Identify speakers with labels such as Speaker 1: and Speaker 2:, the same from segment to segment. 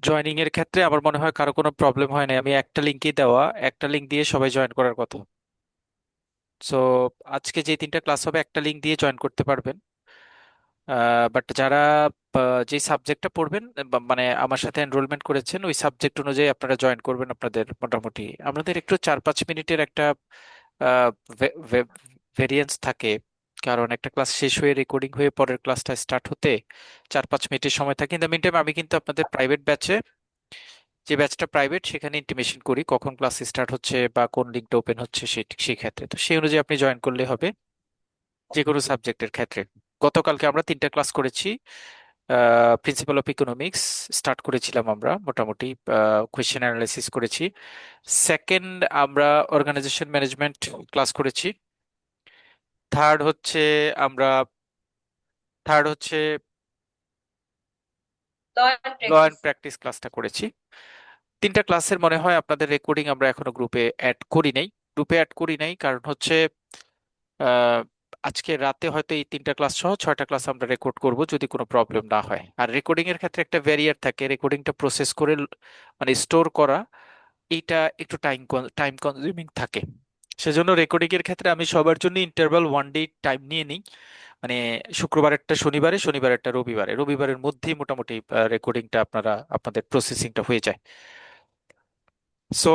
Speaker 1: Joining এর ক্ষেত্রে আমার মনে হয় কারো কোনো প্রবলেম হয় না। আমি একটা লিঙ্কই দেওয়া, একটা লিঙ্ক দিয়ে সবাই জয়েন করার কথা। সো আজকে যে তিনটা ক্লাস হবে একটা লিঙ্ক দিয়ে জয়েন করতে পারবেন। বাট যারা যে সাবজেক্টটা পড়বেন মানে আমার সাথে এনরোলমেন্ট করেছেন ওই সাবজেক্ট অনুযায়ী আপনারা জয়েন করবেন। আপনাদের মোটামুটি আমাদের একটু 4-5 মিনিটের একটা ভেরিয়েন্স থাকে, কারণ একটা ক্লাস শেষ হয়ে রেকর্ডিং হয়ে পরের ক্লাসটা স্টার্ট হতে 4-5 মিনিটের সময় থাকে। কিন্তু মিন টাইম আমি কিন্তু আপনাদের প্রাইভেট ব্যাচে, যে ব্যাচটা প্রাইভেট, সেখানে ইন্টিমেশন করি কখন ক্লাস স্টার্ট হচ্ছে বা কোন লিঙ্কটা ওপেন হচ্ছে সেই ক্ষেত্রে। তো সেই অনুযায়ী আপনি জয়েন করলে হবে যে কোনো সাবজেক্টের ক্ষেত্রে। গতকালকে আমরা তিনটা ক্লাস করেছি। প্রিন্সিপাল অফ ইকোনমিক্স স্টার্ট করেছিলাম আমরা, মোটামুটি কোয়েশ্চেন অ্যানালাইসিস করেছি। সেকেন্ড আমরা অর্গানাইজেশন ম্যানেজমেন্ট ক্লাস করেছি। থার্ড হচ্ছে আমরা থার্ড হচ্ছে
Speaker 2: law and
Speaker 1: law and
Speaker 2: practice.
Speaker 1: Practice ক্লাসটা করেছি। তিনটা ক্লাসের মনে হয় আপনাদের রেকর্ডিং আমরা এখনো গ্রুপে অ্যাড করি নাই। কারণ হচ্ছে আহ, আজকে রাতে হয়তো এই তিনটা ক্লাস সহ 6টা ক্লাস আমরা রেকর্ড করব যদি কোনো প্রবলেম না হয়। আর রেকর্ডিং এর ক্ষেত্রে একটা ব্যারিয়ার থাকে, রেকর্ডিংটা প্রসেস করে মানে স্টোর করা, এইটা একটু টাইম কনজিউমিং থাকে। সেজন্য রেকর্ডিং এর ক্ষেত্রে আমি সবার জন্য ইন্টারভাল 1 ডে টাইম নিয়ে নিই। মানে শুক্রবারেরটা শনিবারে, শনিবারেরটা রবিবারে, রবিবারের মধ্যেই মোটামুটি রেকর্ডিংটা আপনাদের প্রসেসিংটা হয়ে যায়। সো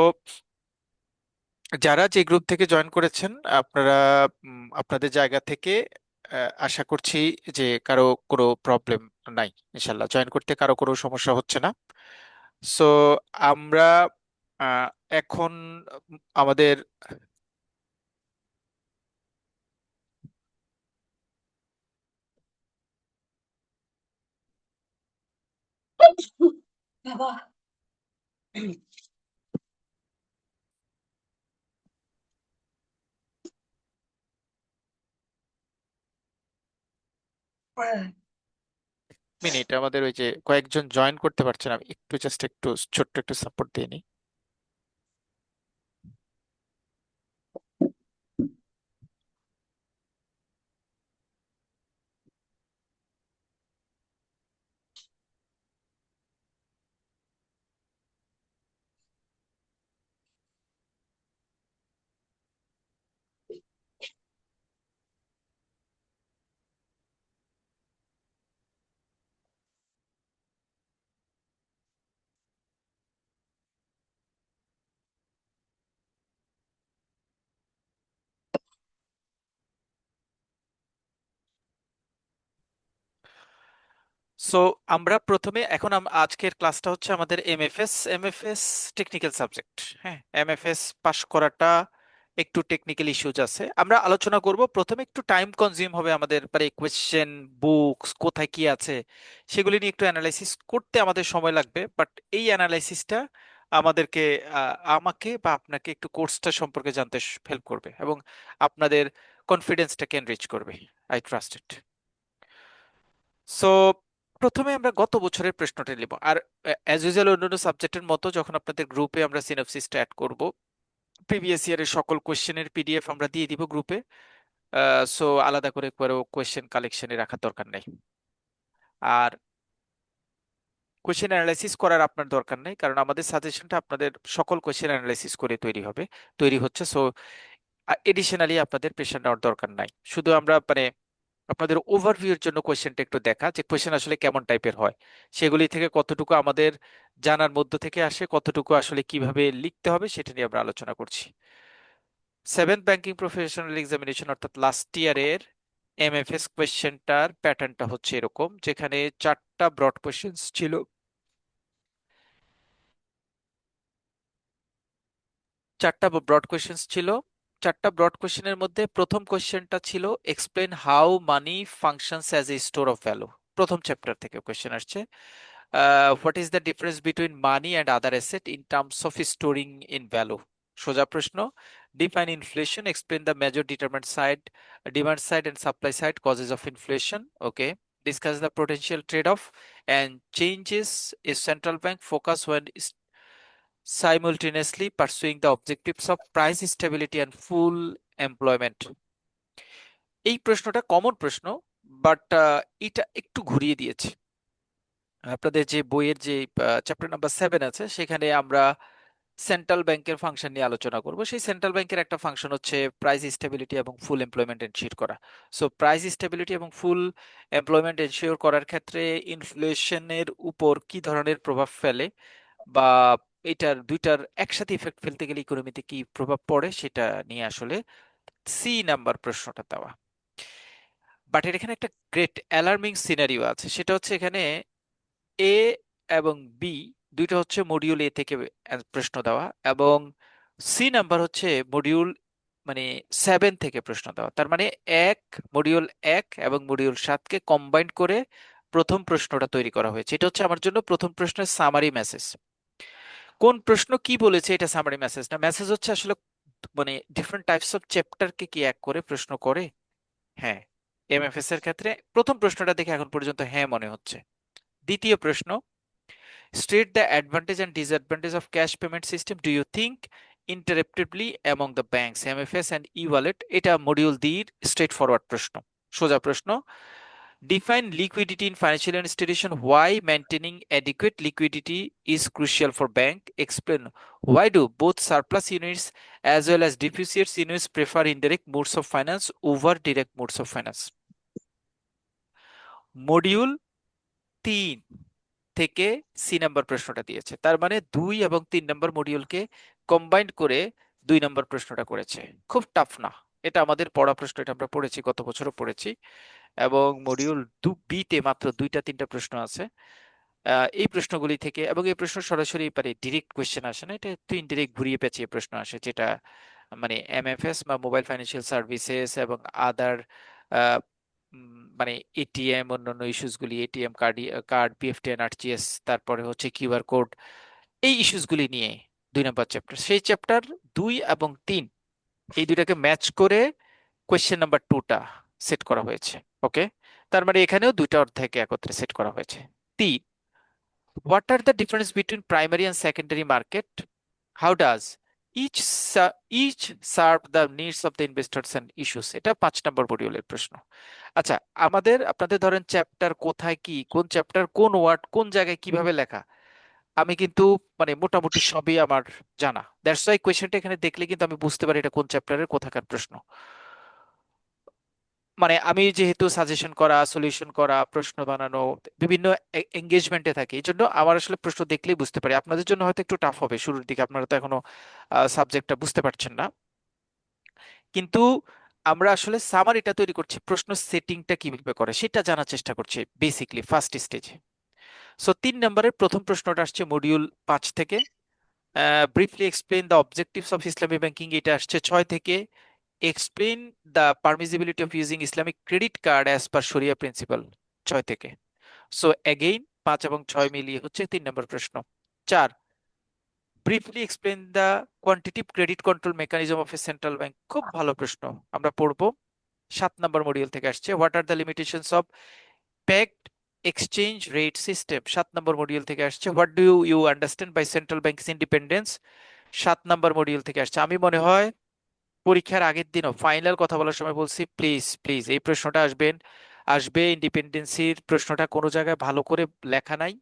Speaker 1: যারা যে গ্রুপ থেকে জয়েন করেছেন আপনারা আপনাদের জায়গা থেকে আশা করছি যে কারো কোনো প্রবলেম নাই। ইনশাল্লাহ জয়েন করতে কারো কোনো সমস্যা হচ্ছে না। সো আমরা আহ, এখন আমাদের
Speaker 2: বাবা।
Speaker 1: মিনিট, আমাদের ওই যে কয়েকজন জয়েন করতে পারছেন, আমি একটু জাস্ট একটু ছোট্ট একটু সাপোর্ট দিয়ে নিই। সো আমরা প্রথমে এখন আজকের ক্লাসটা হচ্ছে আমাদের এমএফএস টেকনিক্যাল সাবজেক্ট। হ্যাঁ, এমএফএস পাশ করাটা একটু টেকনিক্যাল ইস্যুজ আছে, আমরা আলোচনা করব। প্রথমে একটু টাইম কনজিউম হবে আমাদের, মানে কোয়েশ্চেন, বুকস কোথায় কি আছে সেগুলি নিয়ে একটু অ্যানালাইসিস করতে আমাদের সময় লাগবে। বাট এই অ্যানালাইসিসটা আমাদেরকে আমাকে বা আপনাকে একটু কোর্সটা সম্পর্কে জানতে হেল্প করবে এবং আপনাদের কনফিডেন্সটাকে এনরিচ করবে। I trust it. সো প্রথমে আমরা গত বছরের প্রশ্নটা নিব। আর অ্যাজ ইউজুয়াল অন্যান্য সাবজেক্টের মতো যখন আপনাদের গ্রুপে আমরা সিনপসিসটা অ্যাড করব, প্রিভিয়াস ইয়ারের সকল কোশ্চেনের পিডিএফ আমরা দিয়ে দিব গ্রুপে। সো আলাদা করে কারো কোশ্চেন কালেকশনে রাখার দরকার নেই। আর কোশ্চেন অ্যানালাইসিস করার আপনার দরকার নেই, কারণ আমাদের সাজেশনটা আপনাদের সকল কোশ্চেন অ্যানালাইসিস করে তৈরি হচ্ছে। সো এডিশনালি আপনাদের প্রেশার নেওয়ার দরকার নাই। শুধু আমরা মানে আপনাদের ওভারভিউর জন্য কোয়েশ্চেনটা একটু দেখা, যে কোয়েশ্চেন আসলে কেমন টাইপের হয়, সেগুলি থেকে কতটুকু আমাদের জানার মধ্য থেকে আসে, কতটুকু আসলে কিভাবে লিখতে হবে সেটা নিয়ে আমরা আলোচনা করছি। সেভেন্থ ব্যাংকিং প্রফেশনাল এক্সামিনেশন অর্থাৎ লাস্ট ইয়ারের এমএফএস কোয়েশ্চেনটার প্যাটার্নটা হচ্ছে এরকম, যেখানে 4টা ব্রড কোয়েশ্চেন্স ছিল। চারটা ব্রড কোয়েশ্চেন্স ছিল 4টা ব্রড কোয়েশ্চেনের মধ্যে প্রথম কোয়েশ্চেনটা ছিল explain how money functions as a store of value. প্রথম চ্যাপ্টার থেকে কোয়েশ্চেন আসছে। What is the difference between money and other asset in terms of storing in value. সোজা প্রশ্ন। Define inflation, explain the major demand side and supply side causes of inflation. Okay. Discuss the potential trade-off and changes a central bank focus when simultaneously pursuing the objectives of price stability and full employment. এই প্রশ্নটা common প্রশ্ন, but এটা একটু ঘুরিয়ে দিয়েছে। আপনাদের যে বইয়ের যে চ্যাপ্টার নাম্বার 7 আছে সেখানে আমরা সেন্ট্রাল ব্যাংকের ফাংশন নিয়ে আলোচনা করব। সেই সেন্ট্রাল ব্যাংকের একটা ফাংশন হচ্ছে প্রাইস স্টেবিলিটি এবং ফুল এমপ্লয়মেন্ট এনশিওর করা। সো প্রাইস স্টেবিলিটি এবং ফুল এমপ্লয়মেন্ট এনশিওর করার ক্ষেত্রে ইনফ্লেশনের উপর কি ধরনের প্রভাব ফেলে, বা এটার দুইটার একসাথে ইফেক্ট ফেলতে গেলে ইকোনমিতে কি প্রভাব পড়ে, সেটা নিয়ে আসলে সি নাম্বার প্রশ্নটা দেওয়া। বাট এর এখানে একটা গ্রেট অ্যালার্মিং সিনারিও আছে, সেটা হচ্ছে এখানে এ এবং বি দুইটা হচ্ছে মডিউল এ থেকে প্রশ্ন দেওয়া, এবং সি নাম্বার হচ্ছে মডিউল মানে 7 থেকে প্রশ্ন দেওয়া। তার মানে মডিউল 1 এবং মডিউল 7কে কম্বাইন্ড করে প্রথম প্রশ্নটা তৈরি করা হয়েছে। এটা হচ্ছে আমার জন্য প্রথম প্রশ্নের সামারি মেসেজ। কোন প্রশ্ন কি বলেছে এটা সামারি মেসেজ না, মেসেজ হচ্ছে আসলে মানে ডিফারেন্ট টাইপস অফ চ্যাপ্টারকে কি এক করে প্রশ্ন করে। হ্যাঁ, এমএফএস এর ক্ষেত্রে প্রথম প্রশ্নটা দেখে এখন পর্যন্ত হ্যাঁ মনে হচ্ছে। দ্বিতীয় প্রশ্ন, state the advantage and disadvantage of cash payment system. Do you think interruptedly among the banks, MFS and e-wallet? এটা মডিউল দির স্ট্রেট ফরওয়ার্ড প্রশ্ন, সোজা প্রশ্ন। Define liquidity in financial institution. Why maintaining adequate liquidity is crucial for bank. Explain why do both surplus units as well as deficit units prefer indirect modes of finance over direct modes of finance. Module 3 থেকে C number প্রশ্নটা দিয়েছে, তার মানে 2 এবং 3 নম্বর মডিউলকে combined করে 2 নম্বর প্রশ্নটা করেছে। খুব টাফ না, এটা আমাদের পড়া প্রশ্ন, এটা আমরা পড়েছি, গত বছরও পড়েছি। এবং মডিউল বি তে মাত্র 2-3টা প্রশ্ন আছে। এই প্রশ্নগুলি থেকে, এবং এই প্রশ্ন সরাসরি পারে ডিরেক্ট কোয়েশ্চেন আসে না, এটা একটু ইনডিরেক্ট ঘুরিয়ে পেঁচিয়ে প্রশ্ন আসে, যেটা মানে এমএফএস বা মোবাইল ফাইন্যান্সিয়াল সার্ভিসেস এবং আদার মানে এটিএম, অন্যান্য ইস্যুস গুলি, ATM card, BFT and RTGS, তারপরে হচ্ছে কিউআর কোড, এই ইস্যুস গুলি নিয়ে 2 নম্বর চ্যাপ্টার। সেই চ্যাপ্টার 2 এবং 3 এই দুইটাকে ম্যাচ করে কোয়েশ্চেন নাম্বার 2টা সেট করা হয়েছে। ওকে, তার মানে এখানেও দুইটা অধ্যায়কে একত্রে সেট করা হয়েছে। 3, what are the difference between primary and secondary market? How does each serve the needs of the investors and issues? এটা 5 নম্বর মডিউলের প্রশ্ন। আচ্ছা, আপনাদের ধরেন চ্যাপ্টার কোথায় কি, কোন চ্যাপ্টার কোন ওয়ার্ড কোন জায়গায় কিভাবে লেখা, আমি কিন্তু মানে মোটামুটি সবই আমার জানা। দ্যাটস ওয়াই কোয়েশ্চেনটা এখানে দেখলে কিন্তু আমি বুঝতে পারি এটা কোন চ্যাপ্টারের কোথাকার প্রশ্ন। মানে আমি যেহেতু সাজেশন করা, সলিউশন করা, প্রশ্ন বানানো, বিভিন্ন এঙ্গেজমেন্টে থাকি, এই জন্য আমার আসলে প্রশ্ন দেখলেই বুঝতে পারি। আপনাদের জন্য হয়তো একটু টাফ হবে শুরুর দিকে, আপনারা তো এখনো সাবজেক্টটা বুঝতে পারছেন না। কিন্তু আমরা আসলে সামারিটা তৈরি করছি, প্রশ্ন সেটিংটা কিভাবে করে সেটা জানার চেষ্টা করছি বেসিকলি ফার্স্ট স্টেজে। সো 3 নম্বরের প্রথম প্রশ্নটা আসছে মডিউল 5 থেকে, briefly explain the objectives of Islamic banking, এটা আসছে 6 থেকে। Explain the permissibility of using Islamic credit card as per sharia principle, 6 থেকে। সো এগেইন 5 এবং 6 মিলিয়ে হচ্ছে 3 নম্বর প্রশ্ন। 4, briefly explain the quantitative credit control mechanism of a central bank, খুব ভালো প্রশ্ন, আমরা পড়বো। 7 নম্বর মডিউল থেকে আসছে, what are the limitations of pegged exchange rate system, 7 number module থেকে আসছে। What do you understand by central banks independence, 7 number module থেকে আসছে। আমি মনে হয় পরীক্ষার আগের দিনও ফাইনাল কথা বলার সময় বলছি, প্লিজ প্লিজ এই প্রশ্নটা আসবে। ইন্ডিপেন্ডেন্সির প্রশ্নটা কোনো জায়গায় ভালো করে লেখা নাই,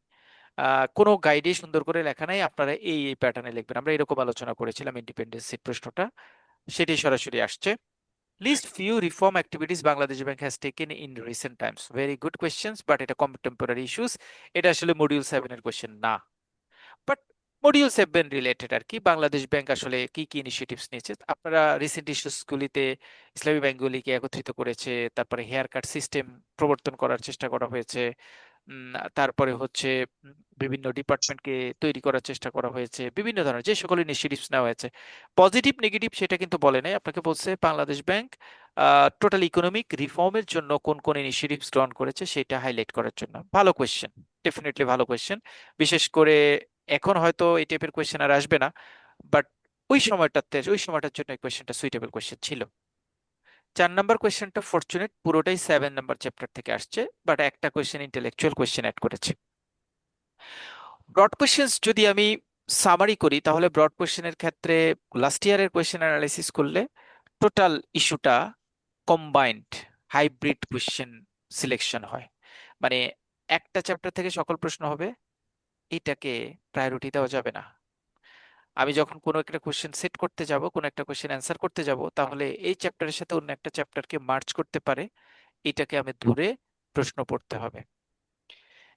Speaker 1: কোনো গাইডে সুন্দর করে লেখা নাই, আপনারা এই এই প্যাটার্নে লিখবেন। আমরা এরকম আলোচনা করেছিলাম ইন্ডিপেন্ডেন্সির প্রশ্নটা, সেটাই সরাসরি আসছে। List few reform activities Bangladesh Bank has taken in recent times, very good questions, but এটা কন্টেম্পোরারি ইস্যুস, এটা আসলে মডিউল 7 এর কোয়েশ্চেন না, বাট মডিউল 7 রিলেটেড আর কি। বাংলাদেশ ব্যাংক আসলে কি কি ইনিশিয়েটিভস নিয়েছে, আপনারা রিসেন্ট ইস্যুস গুলিতে ইসলামী ব্যাংকগুলিকে একত্রিত করেছে, তারপরে হেয়ার কাট সিস্টেম প্রবর্তন করার চেষ্টা করা হয়েছে, তারপরে হচ্ছে বিভিন্ন ডিপার্টমেন্টকে তৈরি করার চেষ্টা করা হয়েছে, বিভিন্ন ধরনের যে সকল ইনিশিয়েটিভস নেওয়া হয়েছে, পজিটিভ নেগেটিভ সেটা কিন্তু বলে নাই, আপনাকে বলছে বাংলাদেশ ব্যাংক টোটাল ইকোনমিক রিফর্মের জন্য কোন কোন ইনিশিয়েটিভস গ্রহণ করেছে সেটা হাইলাইট করার জন্য। ভালো কোয়েশ্চেন, ডেফিনেটলি ভালো কোয়েশ্চেন। বিশেষ করে এখন হয়তো এই টাইপের কোয়েশ্চেন আর আসবে না, বাট ওই সময়টার জন্য এই কোয়েশ্চেনটা সুইটেবল কোয়েশ্চেন ছিল। 4 নম্বর কোয়েশ্চেনটা ফরচুনেট, পুরোটাই 7 নম্বর চ্যাপ্টার থেকে আসছে, বাট একটা কোয়েশ্চেন ইন্টেলেকচুয়াল কোয়েশ্চেন অ্যাড করেছে। ব্রড কোয়েশ্চেন্স যদি আমি সামারি করি, তাহলে ব্রড কোয়েশ্চেনের ক্ষেত্রে লাস্ট ইয়ারের কোয়েশ্চেন অ্যানালাইসিস করলে টোটাল ইস্যুটা কম্বাইন্ড হাইব্রিড কোয়েশ্চেন সিলেকশন হয়। মানে একটা চ্যাপ্টার থেকে সকল প্রশ্ন হবে, এটাকে প্রায়োরিটি দেওয়া যাবে না। আমি যখন কোনো একটা কোশ্চেন সেট করতে যাব, কোনো একটা কোশ্চেন অ্যান্সার করতে যাব, তাহলে এই চ্যাপ্টারের সাথে অন্য একটা চ্যাপ্টারকে মার্চ করতে পারে, এটাকে আমি ধরে প্রশ্ন পড়তে হবে।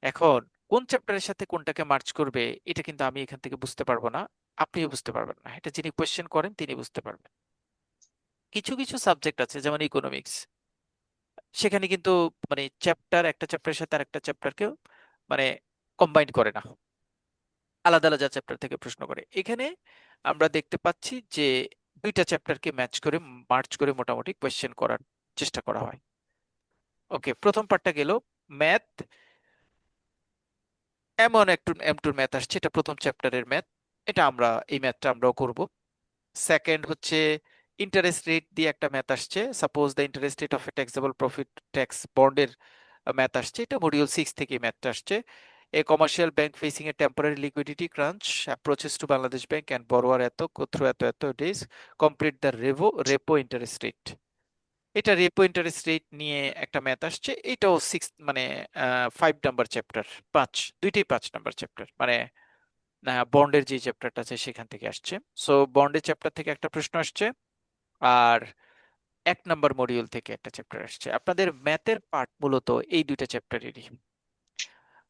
Speaker 1: এখন কোন চ্যাপ্টারের সাথে কোনটাকে মার্চ করবে এটা কিন্তু আমি এখান থেকে বুঝতে পারবো না, আপনিও বুঝতে পারবেন না, এটা যিনি কোশ্চেন করেন তিনি বুঝতে পারবেন। কিছু কিছু সাবজেক্ট আছে যেমন ইকোনমিক্স, সেখানে কিন্তু মানে চ্যাপ্টার একটা চ্যাপ্টারের সাথে আরেকটা চ্যাপ্টারকে মানে কম্বাইন করে না, আলাদা আলাদা চ্যাপ্টার থেকে প্রশ্ন করে। এখানে আমরা দেখতে পাচ্ছি যে দুইটা চ্যাপ্টারকে ম্যাচ করে মার্চ করে মোটামুটি কোয়েশ্চেন করার চেষ্টা করা হয়। ওকে, প্রথম পার্টটা গেল ম্যাথ। এমন একটু M2 ম্যাথ আসছে, এটা প্রথম চ্যাপ্টারের ম্যাথ, এটা আমরা এই ম্যাথটা আমরাও করব। সেকেন্ড হচ্ছে ইন্টারেস্ট রেট দিয়ে একটা ম্যাথ আসছে, suppose the interest rate of a taxable profit tax বন্ডের ম্যাথ আসছে, এটা মডিউল 6 থেকে ম্যাথটা আসছে। A commercial bank facing a temporary liquidity crunch approaches to Bangladesh Bank and borrower এত থ্রু এত এত days complete the repo interest rate, এটা রেপো ইন্টারেস্ট রেট নিয়ে একটা ম্যাথ আসছে, এটাও 5 নাম্বার চ্যাপ্টার, পাঁচ, দুইটাই 5 নাম্বার চ্যাপ্টার, মানে বন্ডের যে চ্যাপ্টারটা আছে সেখান থেকে আসছে। সো বন্ডের চ্যাপ্টার থেকে একটা প্রশ্ন আসছে, আর 1 নাম্বার মডিউল থেকে একটা চ্যাপ্টার আসছে। আপনাদের ম্যাথের পার্ট মূলত এই দুইটা চ্যাপ্টারেরই।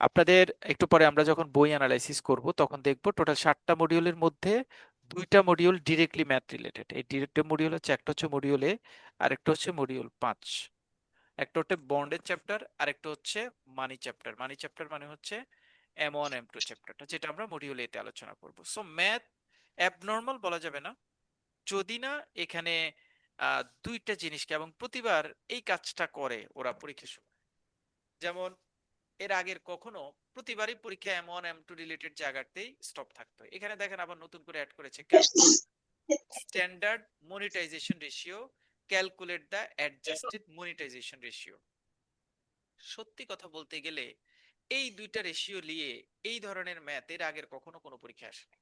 Speaker 1: আপনাদের একটু পরে আমরা যখন বই অ্যানালাইসিস করব তখন দেখব টোটাল 7টা মডিউলের মধ্যে 2টা মডিউল ডিরেক্টলি ম্যাথ রিলেটেড। এই ডিরেক্ট মডিউল হচ্ছে, একটা হচ্ছে মডিউল এ আর একটা হচ্ছে মডিউল 5। একটা হচ্ছে বন্ডের চ্যাপ্টার আর একটা হচ্ছে মানি চ্যাপ্টার। মানি চ্যাপ্টার মানে হচ্ছে M1 M2 চ্যাপ্টারটা, যেটা আমরা মডিউল এ তে আলোচনা করব। সো ম্যাথ অ্যাবনর্মাল বলা যাবে না, যদি না এখানে দুইটা জিনিসকে, এবং প্রতিবার এই কাজটা করে ওরা পরীক্ষার সময়, যেমন এর আগের কখনো প্রতিবারই পরীক্ষা M1 M2 রিলেটেড জায়গাতেই স্টপ থাকতো, এখানে দেখেন আবার নতুন করে অ্যাড করেছে calculate standard monetisation ratio, calculate the adjusted monetisation ratio. সত্যি কথা বলতে গেলে এই দুইটা রেশিও নিয়ে এই ধরনের ম্যাথ এর আগের কখনো কোনো পরীক্ষা আসেনি।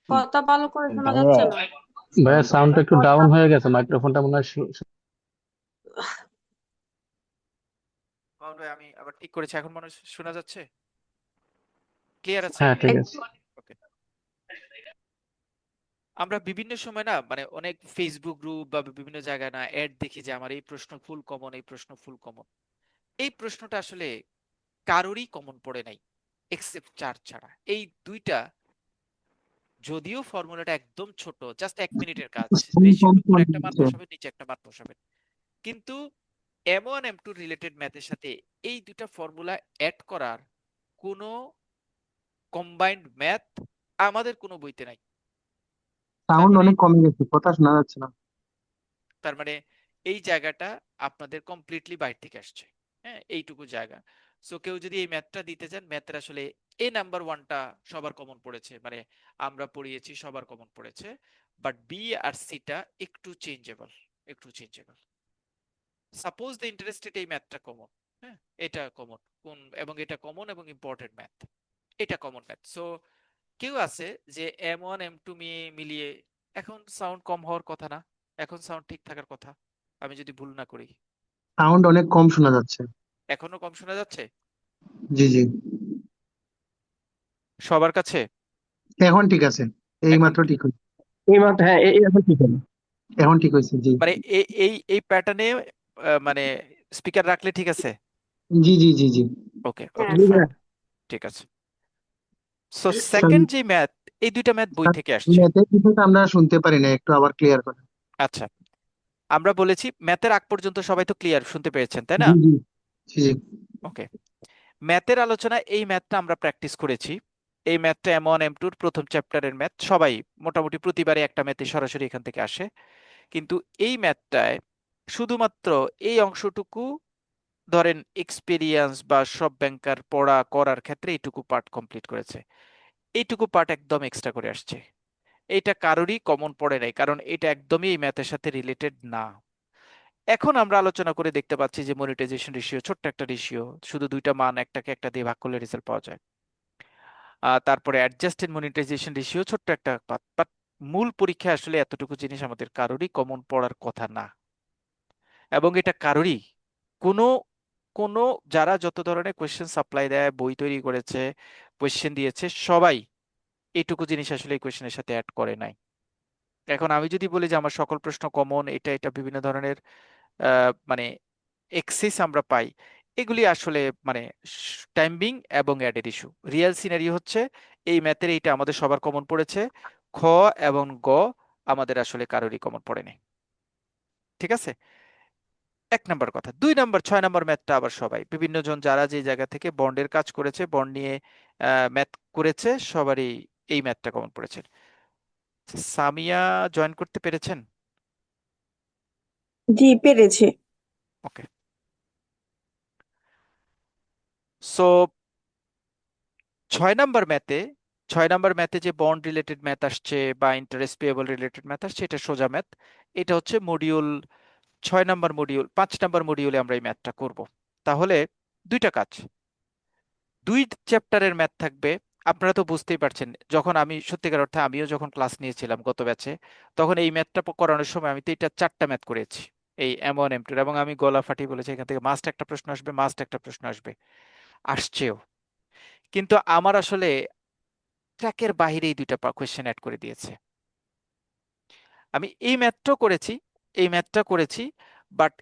Speaker 2: কথা ভালো করে শোনা
Speaker 3: ভাইয়া
Speaker 2: যাচ্ছে না।
Speaker 3: ভাইয়া সাউন্ডটা একটু
Speaker 2: কথা
Speaker 3: ডাউন হয়ে গেছে, মাইক্রোফোনটা মনে হয়
Speaker 1: মামুন ভাই, আমি আবার ঠিক করেছি, এখন মনে হয় শোনা যাচ্ছে, ক্লিয়ার আছে?
Speaker 3: হ্যাঁ ঠিক
Speaker 2: এক-
Speaker 3: আছে।
Speaker 1: ওকে। আমরা বিভিন্ন সময় না মানে অনেক ফেসবুক গ্রুপ বা বিভিন্ন জায়গায় না অ্যাড দেখি যে আমার এই প্রশ্ন ফুল কমন, এই প্রশ্ন ফুল কমন। এই প্রশ্নটা আসলে কারোরই কমন পড়ে নাই এক্সেপ্ট 4 ছাড়া। এই দুইটা, যদিও ফর্মুলাটা একদম ছোট, জাস্ট 1 মিনিটের কাজ, রেশিওর উপর একটা মান বসাবেন, নিচে একটা মান বসাবেন, কিন্তু M1 M2 রিলেটেড ম্যাথের সাথে এই দুইটা ফর্মুলা অ্যাড করার কোনো কম্বাইন্ড ম্যাথ আমাদের কোনো বইতে নাই। তার
Speaker 4: সাউন্ড
Speaker 1: মানে,
Speaker 4: অনেক কমে গেছে, কথা শোনা যাচ্ছে না।
Speaker 1: তার মানে এই জায়গাটা আপনাদের কমপ্লিটলি বাইরে থেকে আসছে। হ্যাঁ, এইটুকু জায়গা। সো কেউ যদি এই ম্যাথটা দিতে চান, ম্যাথের আসলে এ নাম্বার ওয়ানটা সবার কমন পড়েছে, মানে আমরা পড়িয়েছি সবার কমন পড়েছে, বাট বি আর সিটা একটু চেঞ্জেবল, একটু চেঞ্জেবল। সাপোজ দ্য ইন্টারেস্টেড, এই ম্যাথটা কমন, হ্যাঁ এটা কমন, কোন এবং এটা কমন এবং ইম্পর্টেন্ট ম্যাথ, এটা কমন ম্যাথ। সো কেউ আছে যে M1 M2 মিলিয়ে, এখন সাউন্ড কম হওয়ার কথা না, এখন সাউন্ড ঠিক থাকার কথা, আমি যদি ভুল না করি।
Speaker 4: সাউন্ড অনেক কম শোনা যাচ্ছে।
Speaker 1: এখনো কম শোনা যাচ্ছে
Speaker 4: জি জি,
Speaker 1: সবার কাছে?
Speaker 4: এখন ঠিক আছে। এই
Speaker 1: এখন
Speaker 4: মাত্র ঠিক হয়েছে।
Speaker 3: এই মাত্র, হ্যাঁ এখন ঠিক হলো।
Speaker 4: এখন ঠিক হয়েছে, জি।
Speaker 1: মানে এই প্যাটার্নে মানে স্পিকার রাখলে ঠিক আছে?
Speaker 4: জি জি জি জি।
Speaker 1: ওকে
Speaker 2: হ্যাঁ
Speaker 1: ওকে ফাইন,
Speaker 2: স্যার।
Speaker 1: ঠিক আছে। সো সেকেন্ড যে ম্যাথ, এই দুইটা ম্যাথ বই থেকে আসছে।
Speaker 4: ম্যাথের বিষয়টা আমরা শুনতে পারি না, একটু আবার ক্লিয়ার করেন।
Speaker 1: আচ্ছা, আমরা বলেছি ম্যাথের আগ পর্যন্ত সবাই তো ক্লিয়ার শুনতে পেরেছেন, তাই না?
Speaker 4: জি জি জি জি।
Speaker 1: ওকে, ম্যাথের আলোচনা, এই ম্যাথটা আমরা প্র্যাকটিস করেছি। এই ম্যাথটা M1 M2 প্রথম চ্যাপ্টারের ম্যাথ, সবাই মোটামুটি প্রতিবারে একটা ম্যাথে সরাসরি এখান থেকে আসে। কিন্তু এই ম্যাথটায় শুধুমাত্র এই অংশটুকু, ধরেন এক্সপেরিয়েন্স বা সব ব্যাংকার পড়া করার ক্ষেত্রে এইটুকু পার্ট কমপ্লিট করেছে, এইটুকু পার্ট একদম এক্সট্রা করে আসছে। এটা কারোরই কমন পড়ে নাই, কারণ এটা একদমই এই ম্যাথের সাথে রিলেটেড না। এখন আমরা আলোচনা করে দেখতে পাচ্ছি যে মনিটাইজেশন রেশিও ছোট্ট একটা রেশিও, শুধু দুইটা মান, একটাকে একটা দিয়ে ভাগ করলে রেজাল্ট পাওয়া যায়। তারপরে অ্যাডজাস্টেড মনিটাইজেশন রেশিও ছোট্ট একটা পাত, বাট মূল পরীক্ষায় আসলে এতটুকু জিনিস আমাদের কারোরই কমন পড়ার কথা না, এবং এটা কারোরই কোনো কোনো যারা যত ধরনের কোয়েশ্চেন সাপ্লাই দেয়, বই তৈরি করেছে, কোয়েশ্চেন দিয়েছে, সবাই এইটুকু জিনিস আসলে এই কোয়েশ্চেনের সাথে অ্যাড করে নাই। এখন আমি যদি বলি যে আমার সকল প্রশ্ন কমন, এটা এটা বিভিন্ন ধরনের মানে এক্সেস আমরা পাই, এগুলি আসলে মানে টাইমিং এবং অ্যাডের ইস্যু। রিয়েল সিনারি হচ্ছে এই ম্যাথের এইটা আমাদের সবার কমন পড়েছে, খ এবং গ আমাদের আসলে কারোরই কমন পড়েনি। ঠিক আছে, এক নাম্বার কথা। 2 নাম্বার, 6 নাম্বার ম্যাথটা আবার সবাই বিভিন্ন জন যারা যে জায়গা থেকে বন্ডের কাজ করেছে, বন্ড নিয়ে ম্যাথ করেছে, সবারই এই ম্যাথটা কমন পড়েছে। সামিয়া জয়েন করতে পেরেছেন?
Speaker 2: জি পেরেছি।
Speaker 1: ওকে, সো 6 নাম্বার ম্যাথে 6 নাম্বার ম্যাথে যে বন্ড রিলেটেড ম্যাথ আসছে বা ইন্টারেস্ট পেয়েবল রিলেটেড ম্যাথ আসছে, এটা সোজা ম্যাথ। এটা হচ্ছে মডিউল 6 নাম্বার মডিউল, 5 নাম্বার মডিউলে আমরা এই ম্যাথটা করব। তাহলে দুইটা কাজ, 2 চ্যাপ্টারের ম্যাথ থাকবে। আপনারা তো বুঝতেই পারছেন, যখন আমি সত্যিকার অর্থে আমিও যখন ক্লাস নিয়েছিলাম গত ব্যাচে, তখন এই ম্যাথটা করানোর সময় আমি তো এটা 4টা ম্যাথ করেছি, এই M1 M2, এবং আমি গলা ফাটিয়ে বলেছি এখান থেকে মাস্ট একটা প্রশ্ন আসবে, মাস্ট একটা প্রশ্ন আসবে, আসছেও। কিন্তু আমার আসলে ট্র্যাকের বাইরে এই 2টা কোয়েশ্চেন অ্যাড করে দিয়েছে। আমি এই ম্যাথটা করেছি, বাট